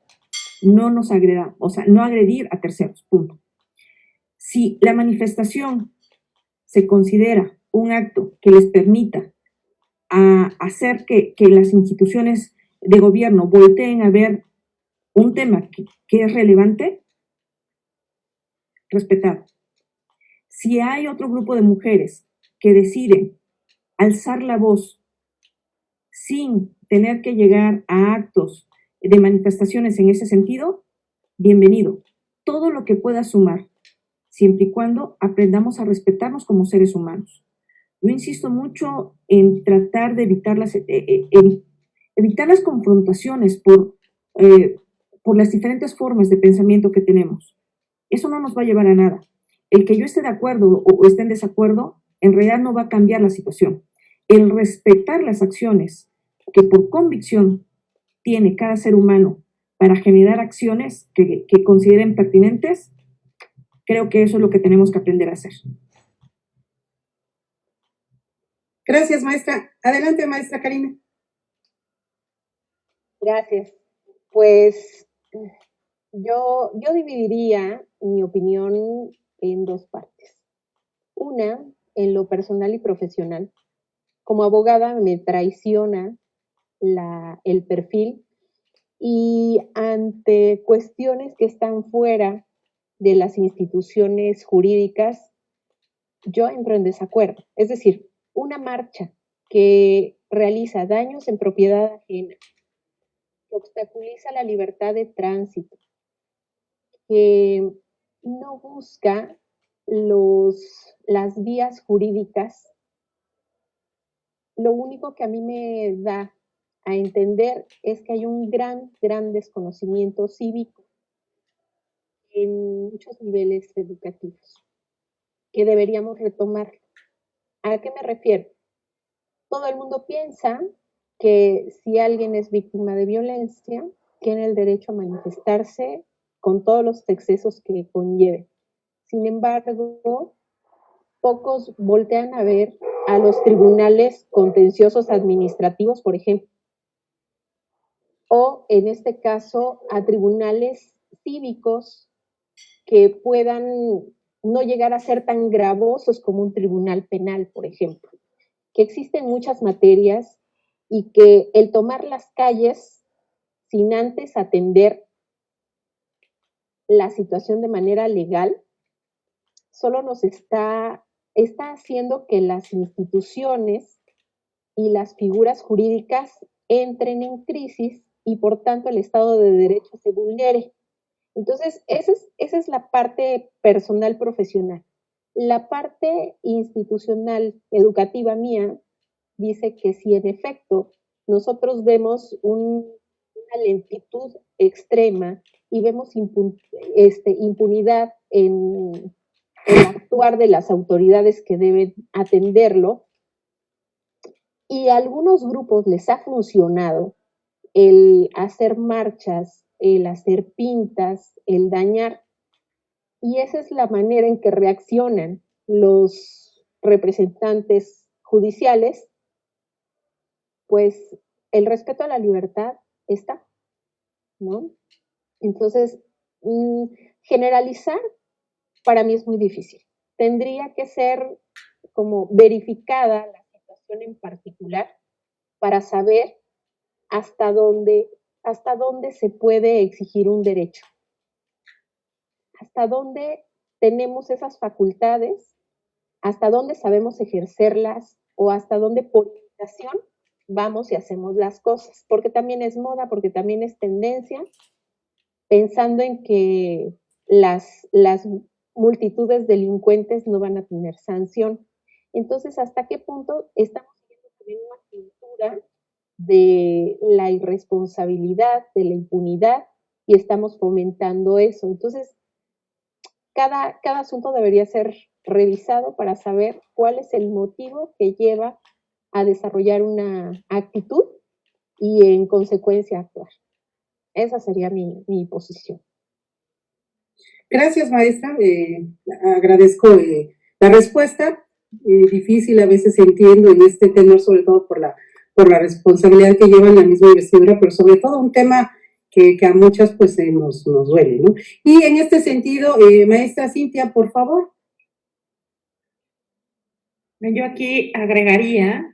no nos agreda, o sea, no agredir a terceros, punto. Si la manifestación se considera un acto que les permita hacer que las instituciones de gobierno volteen a ver un tema que es relevante, respetado. Si hay otro grupo de mujeres que deciden alzar la voz sin tener que llegar a actos de manifestaciones en ese sentido, bienvenido. Todo lo que pueda sumar, siempre y cuando aprendamos a respetarnos como seres humanos. Yo insisto mucho en tratar de evitar las confrontaciones por las diferentes formas de pensamiento que tenemos. Eso no nos va a llevar a nada. El que yo esté de acuerdo o esté en desacuerdo, en realidad no va a cambiar la situación. El respetar las acciones que por convicción tiene cada ser humano para generar acciones que consideren pertinentes, creo que eso es lo que tenemos que aprender a hacer. Gracias, maestra. Adelante, maestra Karina. Gracias. Pues yo dividiría mi opinión en dos partes. Una, en lo personal y profesional. Como abogada me traiciona el perfil y ante cuestiones que están fuera de las instituciones jurídicas, yo entro en desacuerdo. Es decir, una marcha que realiza daños en propiedad ajena, que obstaculiza la libertad de tránsito, que no busca las vías jurídicas, lo único que a mí me da a entender es que hay un gran desconocimiento cívico en muchos niveles educativos que deberíamos retomar. ¿A qué me refiero? Todo el mundo piensa que si alguien es víctima de violencia, tiene el derecho a manifestarse con todos los excesos que conlleve. Sin embargo, pocos voltean a ver a los tribunales contenciosos administrativos, por ejemplo, o en este caso a tribunales cívicos que puedan no llegar a ser tan gravosos como un tribunal penal, por ejemplo. Que existen muchas materias y que el tomar las calles sin antes atender la situación de manera legal solo nos está haciendo que las instituciones y las figuras jurídicas entren en crisis y por tanto el Estado de Derecho se vulnere. Entonces, esa es la parte personal profesional. La parte institucional educativa mía dice que si en efecto nosotros vemos una lentitud extrema y vemos impunidad en el actuar de las autoridades que deben atenderlo, Y a algunos grupos les ha funcionado el hacer marchas, el hacer pintas, el dañar, y esa es la manera en que reaccionan los representantes judiciales, pues el respeto a la libertad está, ¿no? Entonces, generalizar para mí es muy difícil. Tendría que ser como verificada la situación en particular para saber hasta dónde se puede exigir un derecho, hasta dónde tenemos esas facultades, hasta dónde sabemos ejercerlas o hasta dónde por invitación vamos y hacemos las cosas, porque también es moda, porque también es tendencia, pensando en que las multitudes delincuentes no van a tener sanción. Entonces, ¿hasta qué punto estamos viendo también una cultura de la irresponsabilidad, de la impunidad, y estamos fomentando eso? Entonces, cada asunto debería ser revisado para saber cuál es el motivo que lleva a desarrollar una actitud y en consecuencia actuar. Esa sería mi posición. Gracias, maestra. Agradezco la respuesta. Difícil a veces entiendo en este tenor, sobre todo por la responsabilidad que lleva la misma investidura, pero sobre todo un tema que a muchas pues nos duele, ¿no? Y en este sentido, maestra Cintia, por favor. Yo aquí agregaría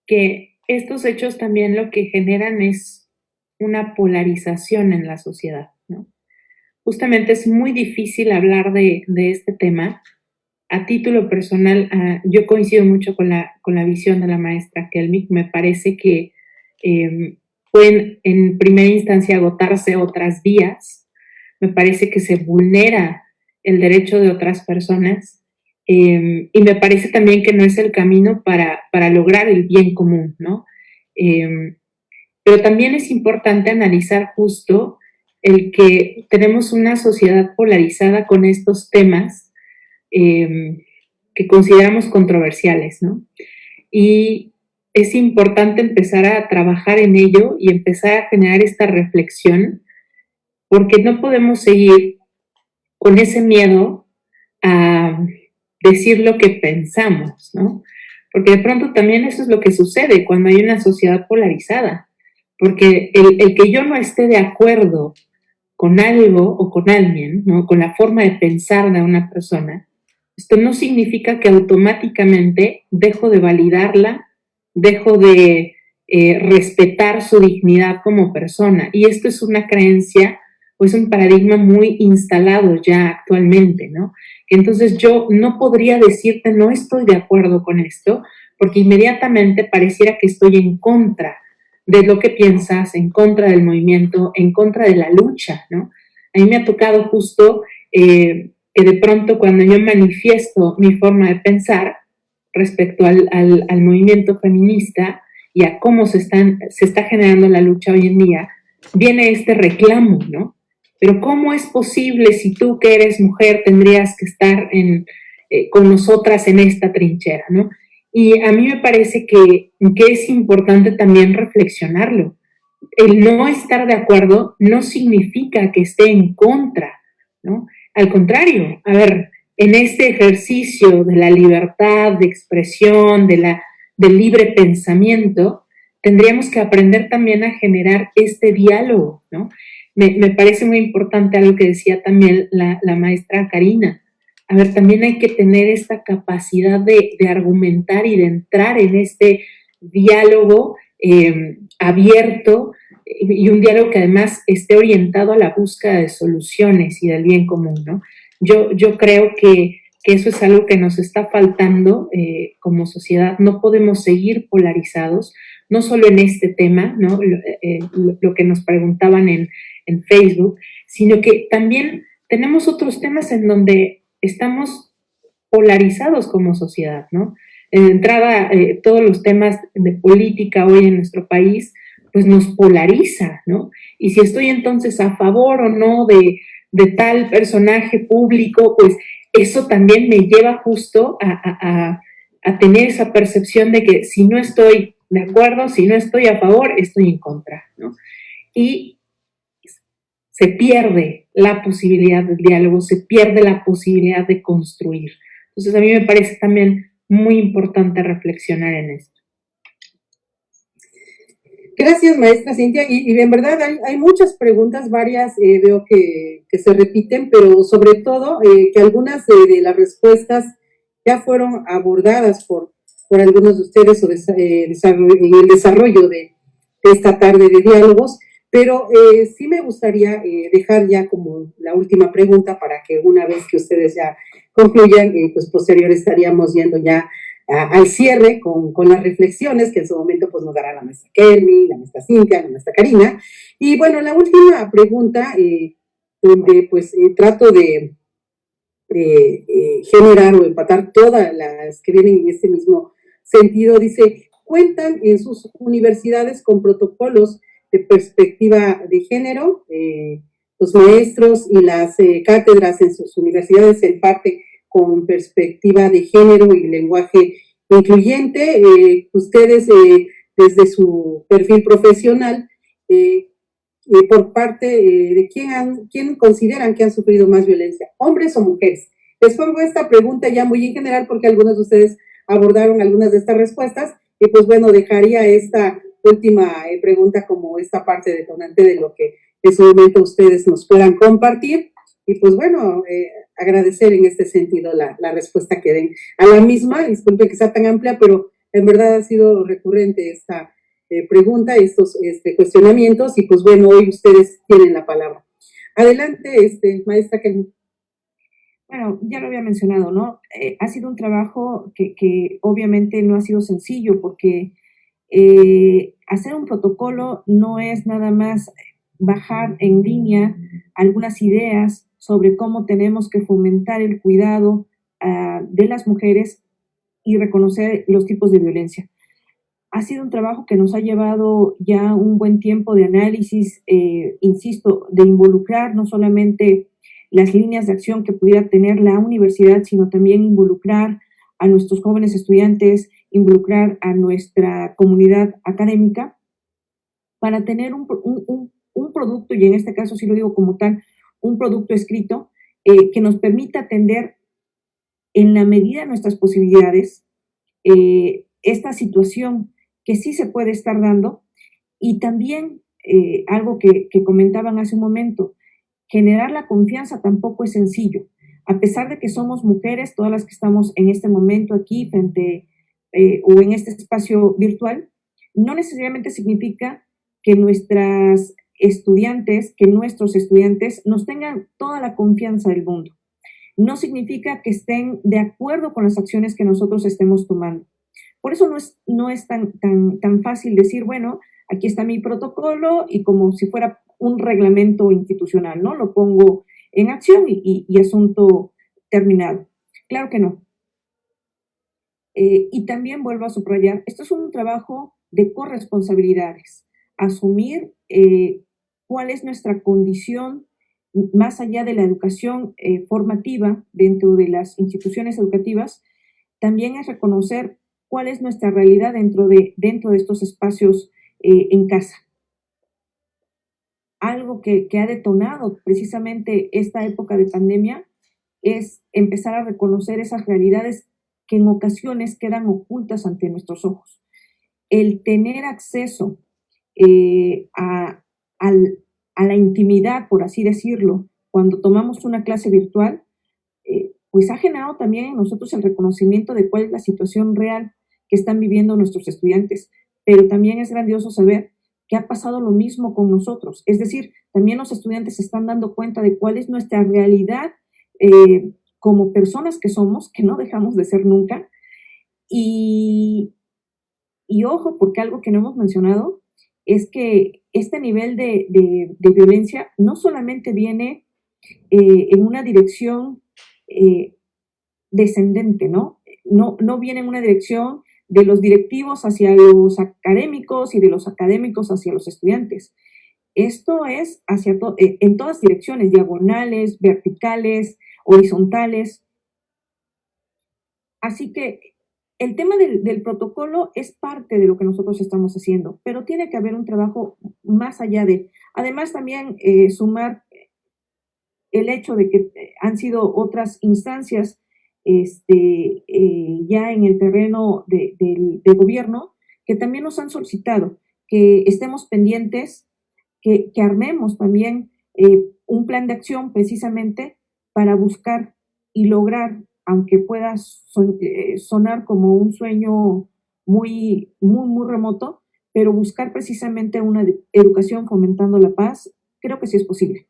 que estos hechos también lo que generan es una polarización en la sociedad, ¿no? Justamente es muy difícil hablar de este tema. A título personal, yo coincido mucho con la visión de la maestra Kelmick. Me parece que pueden en primera instancia agotarse otras vías. Me parece que se vulnera el derecho de otras personas. Y me parece también que no es el camino para lograr el bien común, ¿no? Pero también es importante analizar justo el que tenemos una sociedad polarizada con estos temas que consideramos controversiales, ¿no? Y es importante empezar a trabajar en ello y empezar a generar esta reflexión, porque no podemos seguir con ese miedo a decir lo que pensamos, ¿no? Porque de pronto también eso es lo que sucede cuando hay una sociedad polarizada, porque el que yo no esté de acuerdo con algo o con alguien, ¿no? Con la forma de pensar de una persona, esto no significa que automáticamente dejo de validarla, dejo de respetar su dignidad como persona. Y esto es una creencia o es un paradigma muy instalado ya actualmente, ¿no? Entonces yo no podría decirte no estoy de acuerdo con esto, porque inmediatamente pareciera que estoy en contra de lo que piensas, en contra del movimiento, en contra de la lucha, ¿no? A mí me ha tocado justo que de pronto cuando yo manifiesto mi forma de pensar respecto al movimiento feminista y a cómo se está generando la lucha hoy en día, viene este reclamo, ¿no? Pero ¿cómo es posible si tú que eres mujer tendrías que estar con nosotras en esta trinchera, ¿no? Y a mí me parece que es importante también reflexionarlo. El no estar de acuerdo no significa que esté en contra, ¿no? Al contrario, a ver, en este ejercicio de la libertad de expresión, del libre pensamiento, tendríamos que aprender también a generar este diálogo, ¿no? Me parece muy importante algo que decía también la maestra Karina. A ver, también hay que tener esta capacidad de argumentar y de entrar en este diálogo abierto y un diálogo que además esté orientado a la búsqueda de soluciones y del bien común, ¿no? Yo creo que eso es algo que nos está faltando como sociedad. No podemos seguir polarizados, no solo en este tema, ¿no? Lo que nos preguntaban en Facebook, sino que también tenemos otros temas en donde estamos polarizados como sociedad, ¿no? En entrada, todos los temas de política hoy en nuestro país, pues nos polariza, ¿no? Y si estoy entonces a favor o no de tal personaje público, pues eso también me lleva justo a a tener esa percepción de que si no estoy de acuerdo, si no estoy a favor, estoy en contra, ¿no? Y se pierde la posibilidad del diálogo, se pierde la posibilidad de construir. Entonces a mí me parece también muy importante reflexionar en esto. Gracias, maestra Cintia. Y en verdad hay muchas preguntas, varias veo que se repiten, pero sobre todo que algunas de las respuestas ya fueron abordadas por algunos de ustedes en el desarrollo de esta tarde de diálogos, pero sí me gustaría dejar ya como la última pregunta para que una vez que ustedes ya concluyan, pues posterior estaríamos yendo ya al cierre con las reflexiones que en su momento pues nos dará la maestra Kelmi, la maestra Cintia, la maestra Karina. Y bueno, la última pregunta, donde pues trato de generar o empatar todas las que vienen en este mismo sentido, dice, ¿cuentan en sus universidades con protocolos de perspectiva de género? Los maestros y las cátedras en sus universidades en parte con perspectiva de género y lenguaje incluyente. Ustedes, desde su perfil profesional, por parte de quién consideran que han sufrido más violencia, hombres o mujeres. Les pongo esta pregunta ya muy en general porque algunos de ustedes abordaron algunas de estas respuestas y pues bueno, dejaría esta última pregunta como esta parte detonante de lo que en su momento ustedes nos puedan compartir y pues bueno, agradecer en este sentido la respuesta que den a la misma. Disculpe que sea tan amplia, pero en verdad ha sido recurrente esta pregunta, estos cuestionamientos y pues bueno, hoy ustedes tienen la palabra. Adelante, maestra Kelmi. Bueno, ya lo había mencionado, ¿no? Ha sido un trabajo que obviamente no ha sido sencillo porque hacer un protocolo no es nada más bajar en línea algunas ideas sobre cómo tenemos que fomentar el cuidado de las mujeres y reconocer los tipos de violencia. Ha sido un trabajo que nos ha llevado ya un buen tiempo de análisis, insisto, de involucrar no solamente las líneas de acción que pudiera tener la universidad, sino también involucrar a nuestros jóvenes estudiantes, involucrar a nuestra comunidad académica para tener un producto, y en este caso sí lo digo como tal, un producto escrito que nos permita atender en la medida de nuestras posibilidades esta situación que sí se puede estar dando y también algo que comentaban hace un momento, generar la confianza tampoco es sencillo. A pesar de que somos mujeres, todas las que estamos en este momento aquí frente o en este espacio virtual, no necesariamente significa que nuestros estudiantes nos tengan toda la confianza del mundo. No significa que estén de acuerdo con las acciones que nosotros estemos tomando. Por eso no es tan fácil decir, bueno, aquí está mi protocolo y como si fuera un reglamento institucional, ¿no? Lo pongo en acción y asunto terminado. Claro que no. Y también vuelvo a subrayar, esto es un trabajo de corresponsabilidades, asumir cuál es nuestra condición más allá de la educación formativa dentro de las instituciones educativas, también es reconocer cuál es nuestra realidad dentro de estos espacios en casa. Algo que ha detonado precisamente esta época de pandemia es empezar a reconocer esas realidades que en ocasiones quedan ocultas ante nuestros ojos. El tener acceso a la intimidad, por así decirlo, cuando tomamos una clase virtual, pues ha generado también en nosotros el reconocimiento de cuál es la situación real que están viviendo nuestros estudiantes. Pero también es grandioso saber que ha pasado lo mismo con nosotros. Es decir, también los estudiantes se están dando cuenta de cuál es nuestra realidad como personas que somos, que no dejamos de ser nunca. Y ojo, porque algo que no hemos mencionado es que este nivel de violencia no solamente viene en una dirección descendente, ¿no? No viene en una dirección de los directivos hacia los académicos y de los académicos hacia los estudiantes. Esto es en todas direcciones, diagonales, verticales, horizontales. Así que el tema del protocolo es parte de lo que nosotros estamos haciendo, pero tiene que haber un trabajo más allá de, además también sumar el hecho de que han sido otras instancias ya en el terreno de gobierno que también nos han solicitado que estemos pendientes, que armemos también un plan de acción precisamente para buscar y lograr, aunque pueda sonar como un sueño muy, muy, muy remoto, pero buscar precisamente una educación fomentando la paz, creo que sí es posible.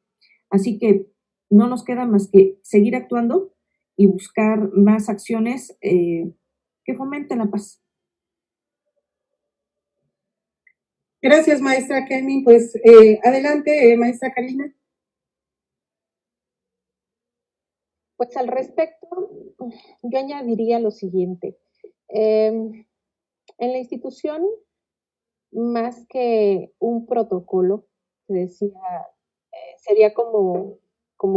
Así que no nos queda más que seguir actuando y buscar más acciones que fomenten la paz. Gracias, maestra Kelmin. Pues adelante, maestra Karina. Pues al respecto, yo añadiría lo siguiente. En la institución, más que un protocolo, se decía, sería como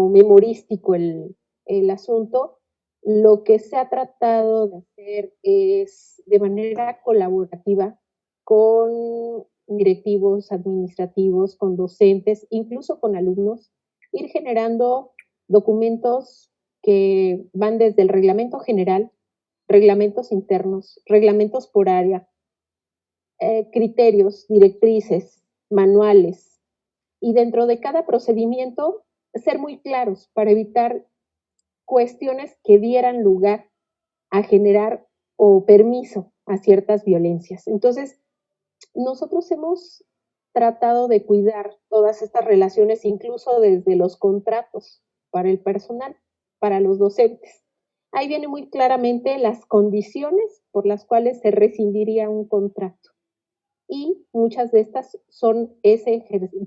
memorístico el asunto. Lo que se ha tratado de hacer es de manera colaborativa con directivos administrativos, con docentes, incluso con alumnos, ir generando documentos que van desde el reglamento general, reglamentos internos, reglamentos por área, criterios, directrices, manuales, y dentro de cada procedimiento ser muy claros para evitar cuestiones que dieran lugar a generar o permiso a ciertas violencias. Entonces, nosotros hemos tratado de cuidar todas estas relaciones, incluso desde los contratos para el personal, para los docentes. Ahí viene muy claramente las condiciones por las cuales se rescindiría un contrato. Y muchas de estas son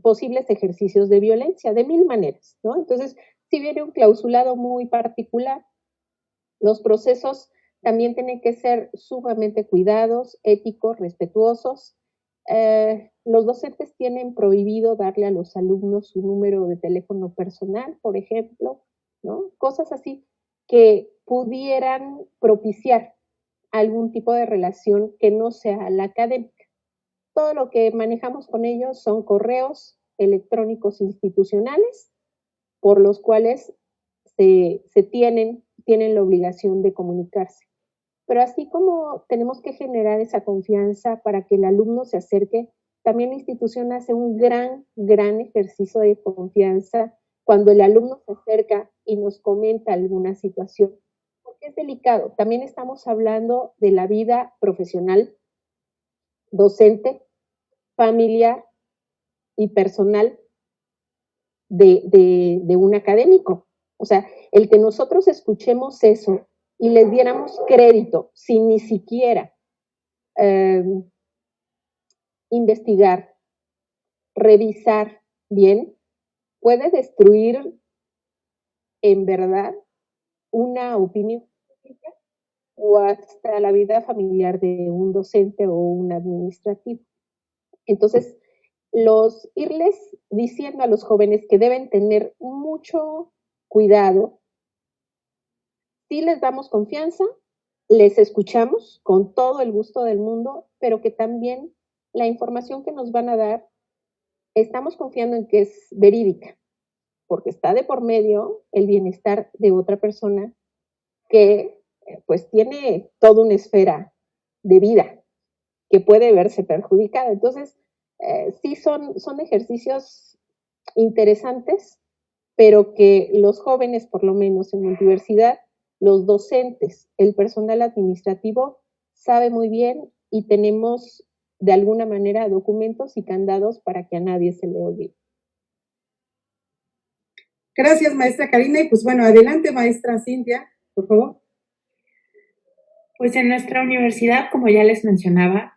posibles ejercicios de violencia, de mil maneras, ¿no? Entonces, si viene un clausulado muy particular, los procesos también tienen que ser sumamente cuidados, éticos, respetuosos. Los docentes tienen prohibido darle a los alumnos su número de teléfono personal, por ejemplo, ¿no? Cosas así que pudieran propiciar algún tipo de relación que no sea la académica. Todo lo que manejamos con ellos son correos electrónicos institucionales por los cuales se tienen la obligación de comunicarse. Pero así como tenemos que generar esa confianza para que el alumno se acerque, también la institución hace un gran ejercicio de confianza cuando el alumno se acerca y nos comenta alguna situación, porque es delicado. También estamos hablando de la vida profesional, docente, familiar y personal de un académico. O sea, el que nosotros escuchemos eso y les diéramos crédito sin ni siquiera investigar, revisar bien, puede destruir en verdad una opinión pública o hasta la vida familiar de un docente o un administrativo. Entonces, irles diciendo a los jóvenes que deben tener mucho cuidado. Sí les damos confianza, les escuchamos con todo el gusto del mundo, pero que también la información que nos van a dar, estamos confiando en que es verídica, porque está de por medio el bienestar de otra persona que pues tiene toda una esfera de vida que puede verse perjudicada. Entonces, sí son ejercicios interesantes, pero que los jóvenes, por lo menos en la universidad, los docentes, el personal administrativo, sabe muy bien y tenemos de alguna manera documentos y candados para que a nadie se le olvide. Gracias, maestra Karina. Y pues bueno, adelante, maestra Cintia, por favor. Pues en nuestra universidad, como ya les mencionaba,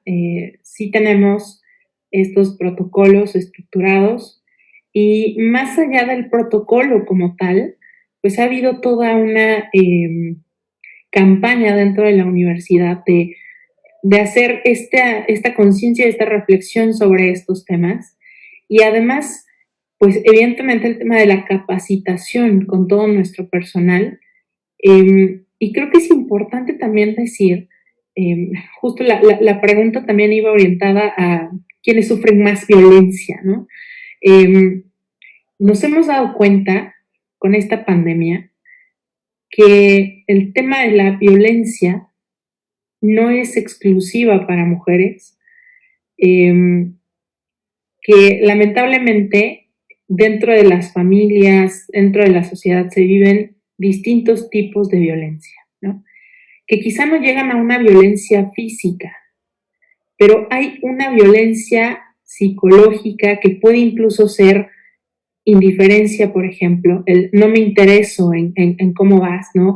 sí tenemos estos protocolos estructurados y más allá del protocolo como tal, pues ha habido toda una campaña dentro de la universidad de hacer esta conciencia, esta reflexión sobre estos temas y además, pues evidentemente el tema de la capacitación con todo nuestro personal. Y creo que es importante también decir justo la pregunta también iba orientada a quiénes sufren más violencia, ¿no? Nos hemos dado cuenta con esta pandemia que el tema de la violencia no es exclusiva para mujeres, que lamentablemente dentro de las familias, dentro de la sociedad se viven distintos tipos de violencia, ¿no? Que quizá no llegan a una violencia física, pero hay una violencia psicológica que puede incluso ser indiferencia, por ejemplo, el no me intereso en cómo vas, ¿no?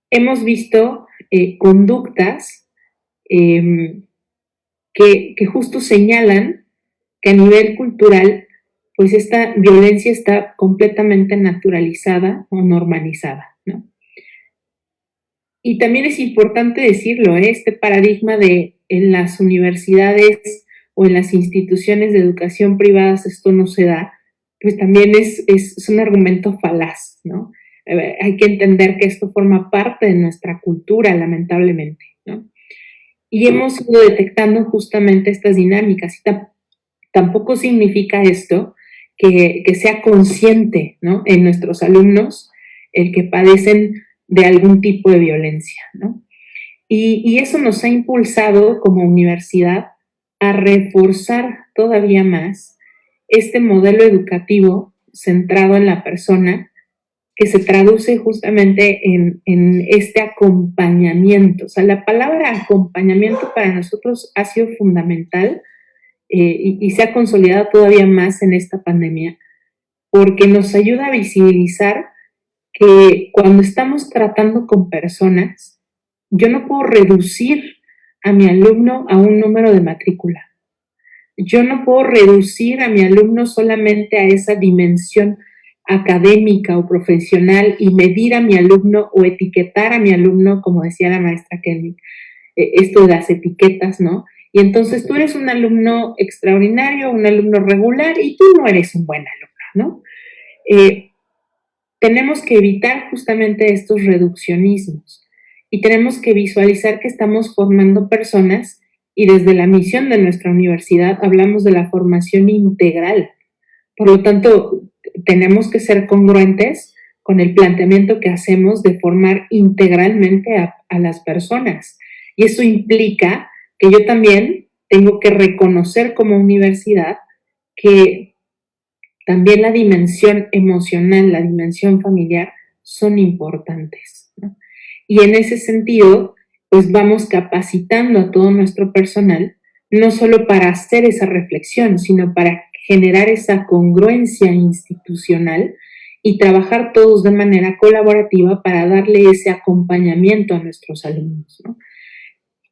Hemos visto conductas que justo señalan que a nivel cultural, pues esta violencia está completamente naturalizada o normalizada, ¿no? Y también es importante decirlo, este paradigma de en las universidades o en las instituciones de educación privadas esto no se da, pues también es un argumento falaz, ¿no? Hay que entender que esto forma parte de nuestra cultura, lamentablemente, ¿no? Y hemos ido detectando justamente estas dinámicas. Y tampoco significa esto que sea consciente, ¿no?, en nuestros alumnos el que padecen de algún tipo de violencia, ¿no? Y eso nos ha impulsado como universidad a reforzar todavía más este modelo educativo centrado en la persona, que se traduce justamente en este acompañamiento. O sea, la palabra acompañamiento para nosotros ha sido fundamental y se ha consolidado todavía más en esta pandemia, porque nos ayuda a visibilizar que cuando estamos tratando con personas, yo no puedo reducir a mi alumno a un número de matrícula. Yo no puedo reducir a mi alumno solamente a esa dimensión académica o profesional y medir a mi alumno o etiquetar a mi alumno, como decía la maestra Kelly, esto de las etiquetas, ¿no? Y entonces tú eres un alumno extraordinario, un alumno regular y tú no eres un buen alumno, ¿no? Tenemos que evitar justamente estos reduccionismos y tenemos que visualizar que estamos formando personas y desde la misión de nuestra universidad hablamos de la formación integral. Por lo tanto, tenemos que ser congruentes con el planteamiento que hacemos de formar integralmente a las personas. Y eso implica que yo también tengo que reconocer como universidad que también la dimensión emocional, la dimensión familiar son importantes, ¿no? Y en ese sentido, pues vamos capacitando a todo nuestro personal, no solo para hacer esa reflexión, sino para generar esa congruencia institucional y trabajar todos de manera colaborativa para darle ese acompañamiento a nuestros alumnos, ¿no?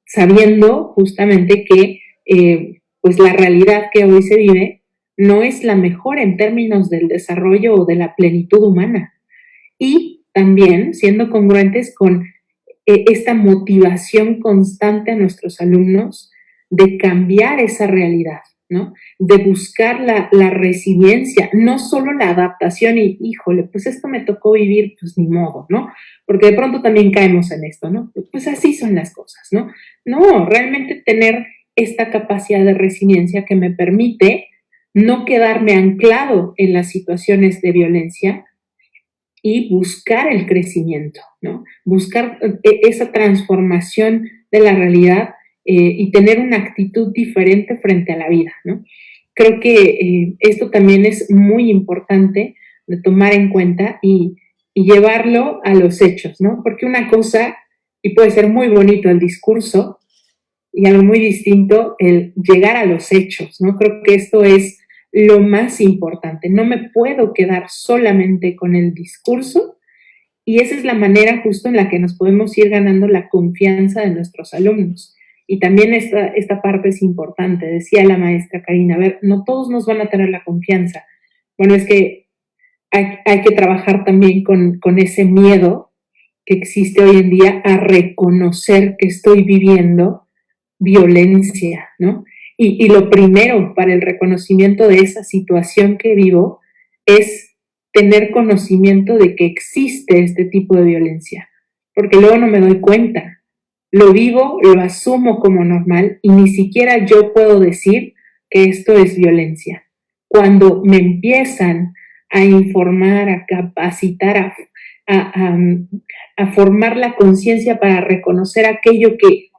Sabiendo justamente que pues la realidad que hoy se vive no es la mejor en términos del desarrollo o de la plenitud humana. Y también siendo congruentes con esta motivación constante a nuestros alumnos de cambiar esa realidad, ¿no? De buscar la resiliencia, no solo la adaptación y, híjole, pues esto me tocó vivir, pues ni modo, ¿no? Porque de pronto también caemos en esto, ¿no? Pues así son las cosas, ¿no? No, realmente tener esta capacidad de resiliencia que me permite no quedarme anclado en las situaciones de violencia y buscar el crecimiento, ¿no? Buscar esa transformación de la realidad y tener una actitud diferente frente a la vida, ¿no? Creo que esto también es muy importante de tomar en cuenta y llevarlo a los hechos, ¿no? Porque una cosa, y puede ser muy bonito el discurso, y algo muy distinto el llegar a los hechos, ¿no? Creo que esto es lo más importante. No me puedo quedar solamente con el discurso y esa es la manera justo en la que nos podemos ir ganando la confianza de nuestros alumnos. Y también esta parte es importante, decía la maestra Karina, a ver, no todos nos van a tener la confianza. Bueno, es que hay que trabajar también con ese miedo que existe hoy en día a reconocer que estoy viviendo violencia, ¿no? Y lo primero para el reconocimiento de esa situación que vivo es tener conocimiento de que existe este tipo de violencia, porque luego no me doy cuenta. lo vivo, lo asumo como normal y ni siquiera yo puedo decir que esto es violencia. Cuando me empiezan a informar, a capacitar, a formar la conciencia para reconocer aquello que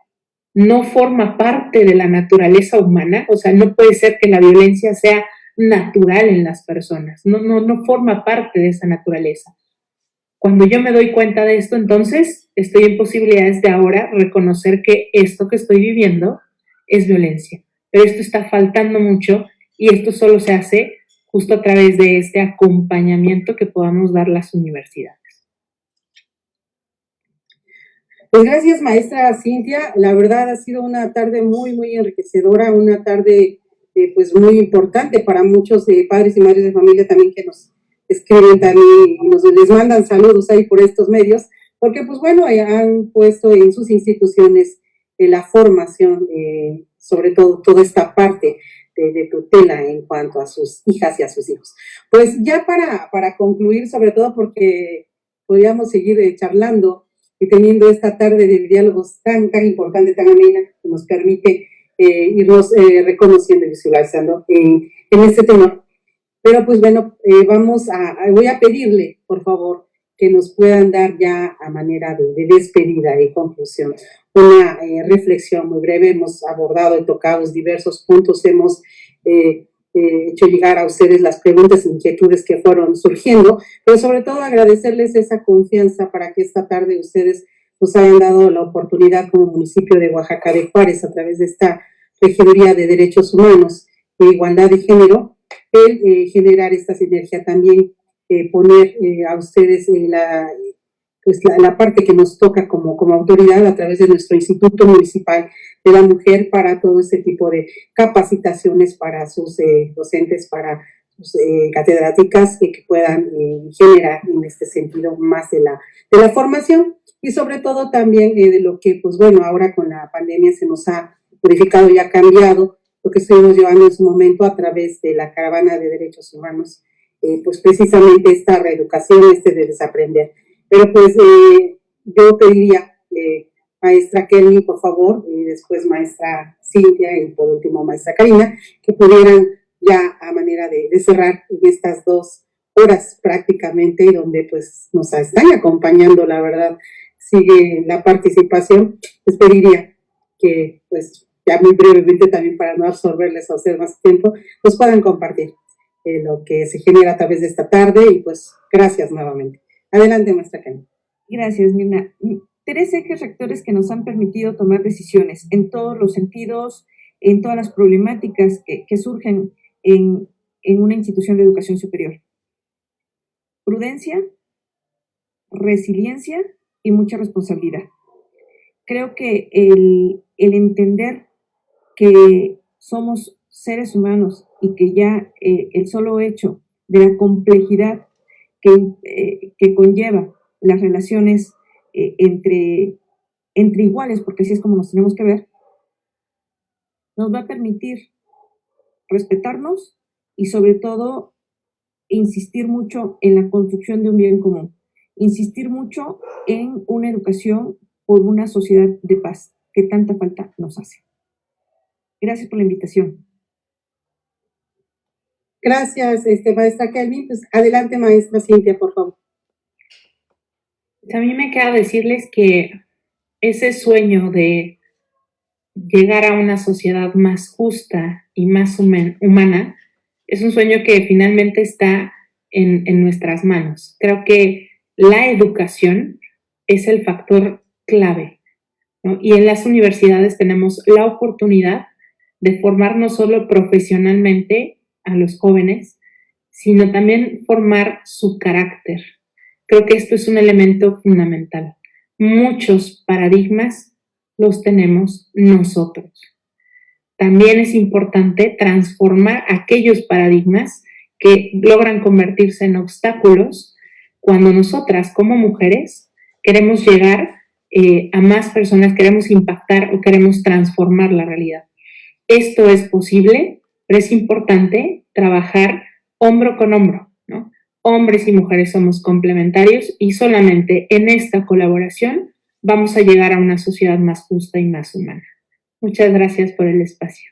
no forma parte de la naturaleza humana, o sea, no puede ser que la violencia sea natural en las personas, no forma parte de esa naturaleza. Cuando yo me doy cuenta de esto, entonces estoy en posibilidades de ahora reconocer que esto que estoy viviendo es violencia. Pero esto está faltando mucho y esto solo se hace justo a través de este acompañamiento que podamos dar las universidades. Pues gracias, maestra Cintia. La verdad ha sido una tarde muy, muy enriquecedora, una tarde pues muy importante para muchos padres y madres de familia también que nos escriben también y les mandan saludos ahí por estos medios, porque pues bueno, han puesto en sus instituciones la formación, sobre todo toda esta parte de tutela en cuanto a sus hijas y a sus hijos. Pues ya para concluir, sobre todo porque podríamos seguir charlando y teniendo esta tarde de diálogos tan importante, tan amena, que nos permite irnos reconociendo y visualizando en este tema. Pero pues bueno, voy a pedirle, por favor, que nos puedan dar ya a manera de despedida y conclusión una reflexión muy breve. Hemos abordado y tocado diversos puntos, hemos hecho llegar a ustedes las preguntas e inquietudes que fueron surgiendo, pero sobre todo agradecerles esa confianza para que esta tarde ustedes nos hayan dado la oportunidad como municipio de Oaxaca de Juárez, a través de esta Regiduría de Derechos Humanos e Igualdad de Género, el generar esta sinergia también, poner a ustedes la parte que nos toca como autoridad a través de nuestro Instituto Municipal de la Mujer para todo este tipo de capacitaciones para sus docentes, para sus catedráticas que puedan generar en este sentido más de la formación y sobre todo también de lo que, pues bueno, ahora con la pandemia se nos ha modificado y ha cambiado lo que estuvimos llevando en su momento a través de la Caravana de Derechos Humanos, pues precisamente esta reeducación, de desaprender. Pero pues yo pediría, maestra Kelly, por favor, y después maestra Cintia y por último maestra Karina, que pudieran ya a manera de cerrar en estas 2 horas prácticamente, y donde pues nos están acompañando, la verdad, sigue la participación. Les pediría que pues ya muy brevemente también para no absorberles a ustedes más tiempo, pues puedan compartir lo que se genera a través de esta tarde y pues gracias nuevamente. Adelante, maestra Karen. Gracias, Mirna. 3 ejes rectores que nos han permitido tomar decisiones en todos los sentidos, en todas las problemáticas que surgen en una institución de educación superior. Prudencia, resiliencia y mucha responsabilidad. Creo que el entender que somos seres humanos y que ya el solo hecho de la complejidad que conlleva las relaciones entre iguales, porque así es como nos tenemos que ver, nos va a permitir respetarnos y sobre todo insistir mucho en la construcción de un bien común, insistir mucho en una educación por una sociedad de paz que tanta falta nos hace. Gracias por la invitación. Gracias, maestra Kelvin. Pues adelante, maestra Cintia, por favor. A mí me queda decirles que ese sueño de llegar a una sociedad más justa y más humana es un sueño que finalmente está en nuestras manos. Creo que la educación es el factor clave, ¿no? Y en las universidades tenemos la oportunidad de formar no solo profesionalmente a los jóvenes, sino también formar su carácter. Creo que esto es un elemento fundamental. Muchos paradigmas los tenemos nosotros. También es importante transformar aquellos paradigmas que logran convertirse en obstáculos cuando nosotras como mujeres queremos llegar a más personas, queremos impactar o queremos transformar la realidad. Esto es posible, pero es importante trabajar hombro con hombro, ¿no? Hombres y mujeres somos complementarios y solamente en esta colaboración vamos a llegar a una sociedad más justa y más humana. Muchas gracias por el espacio.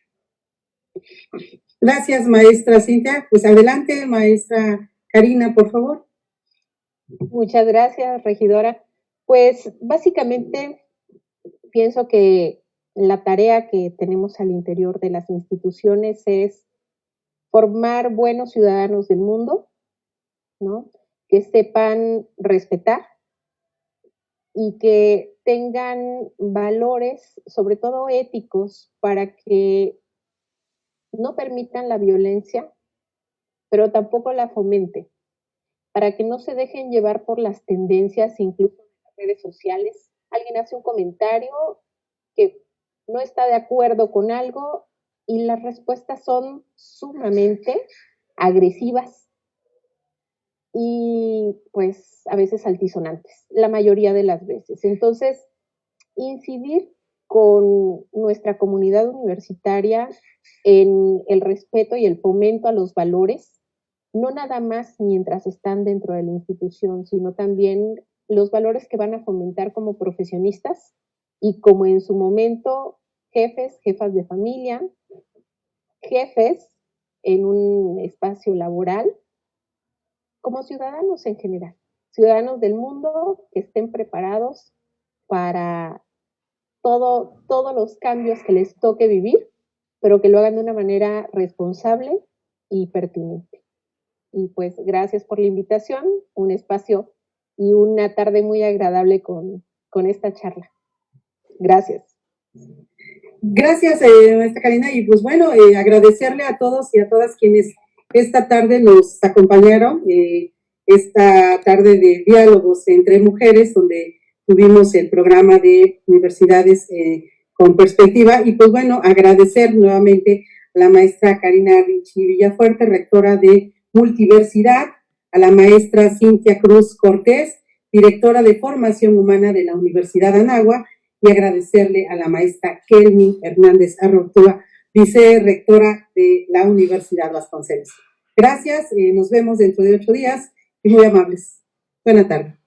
Gracias, maestra Cintia. Pues adelante, maestra Karina, por favor. Muchas gracias, regidora. Pues básicamente pienso que la tarea que tenemos al interior de las instituciones es formar buenos ciudadanos del mundo, ¿no? Que sepan respetar y que tengan valores, sobre todo éticos, para que no permitan la violencia, pero tampoco la fomenten, para que no se dejen llevar por las tendencias, incluso en las redes sociales. Alguien hace un comentario que no está de acuerdo con algo y las respuestas son sumamente agresivas y pues a veces altisonantes, la mayoría de las veces. Entonces, incidir con nuestra comunidad universitaria en el respeto y el fomento a los valores, no nada más mientras están dentro de la institución, sino también los valores que van a fomentar como profesionistas y como en su momento jefes, jefas de familia, jefes en un espacio laboral, como ciudadanos en general, ciudadanos del mundo que estén preparados para todos los cambios que les toque vivir, pero que lo hagan de una manera responsable y pertinente. Y pues gracias por la invitación, un espacio y una tarde muy agradable con esta charla. Gracias. Gracias, maestra Karina, y pues bueno, agradecerle a todos y a todas quienes esta tarde nos acompañaron, esta tarde de diálogos entre mujeres, donde tuvimos el programa de Universidades con Perspectiva, y pues bueno, agradecer nuevamente a la maestra Karina Ricci Villafuerte, rectora de Multiversidad, a la maestra Cintia Cruz Cortés, directora de Formación Humana de la Universidad Anáhuac, y agradecerle a la maestra Kelmi Hernández Arrotúa, vicerrectora de la Universidad Vasconcelos. Gracias, nos vemos dentro de 8 días y muy amables. Buena tarde.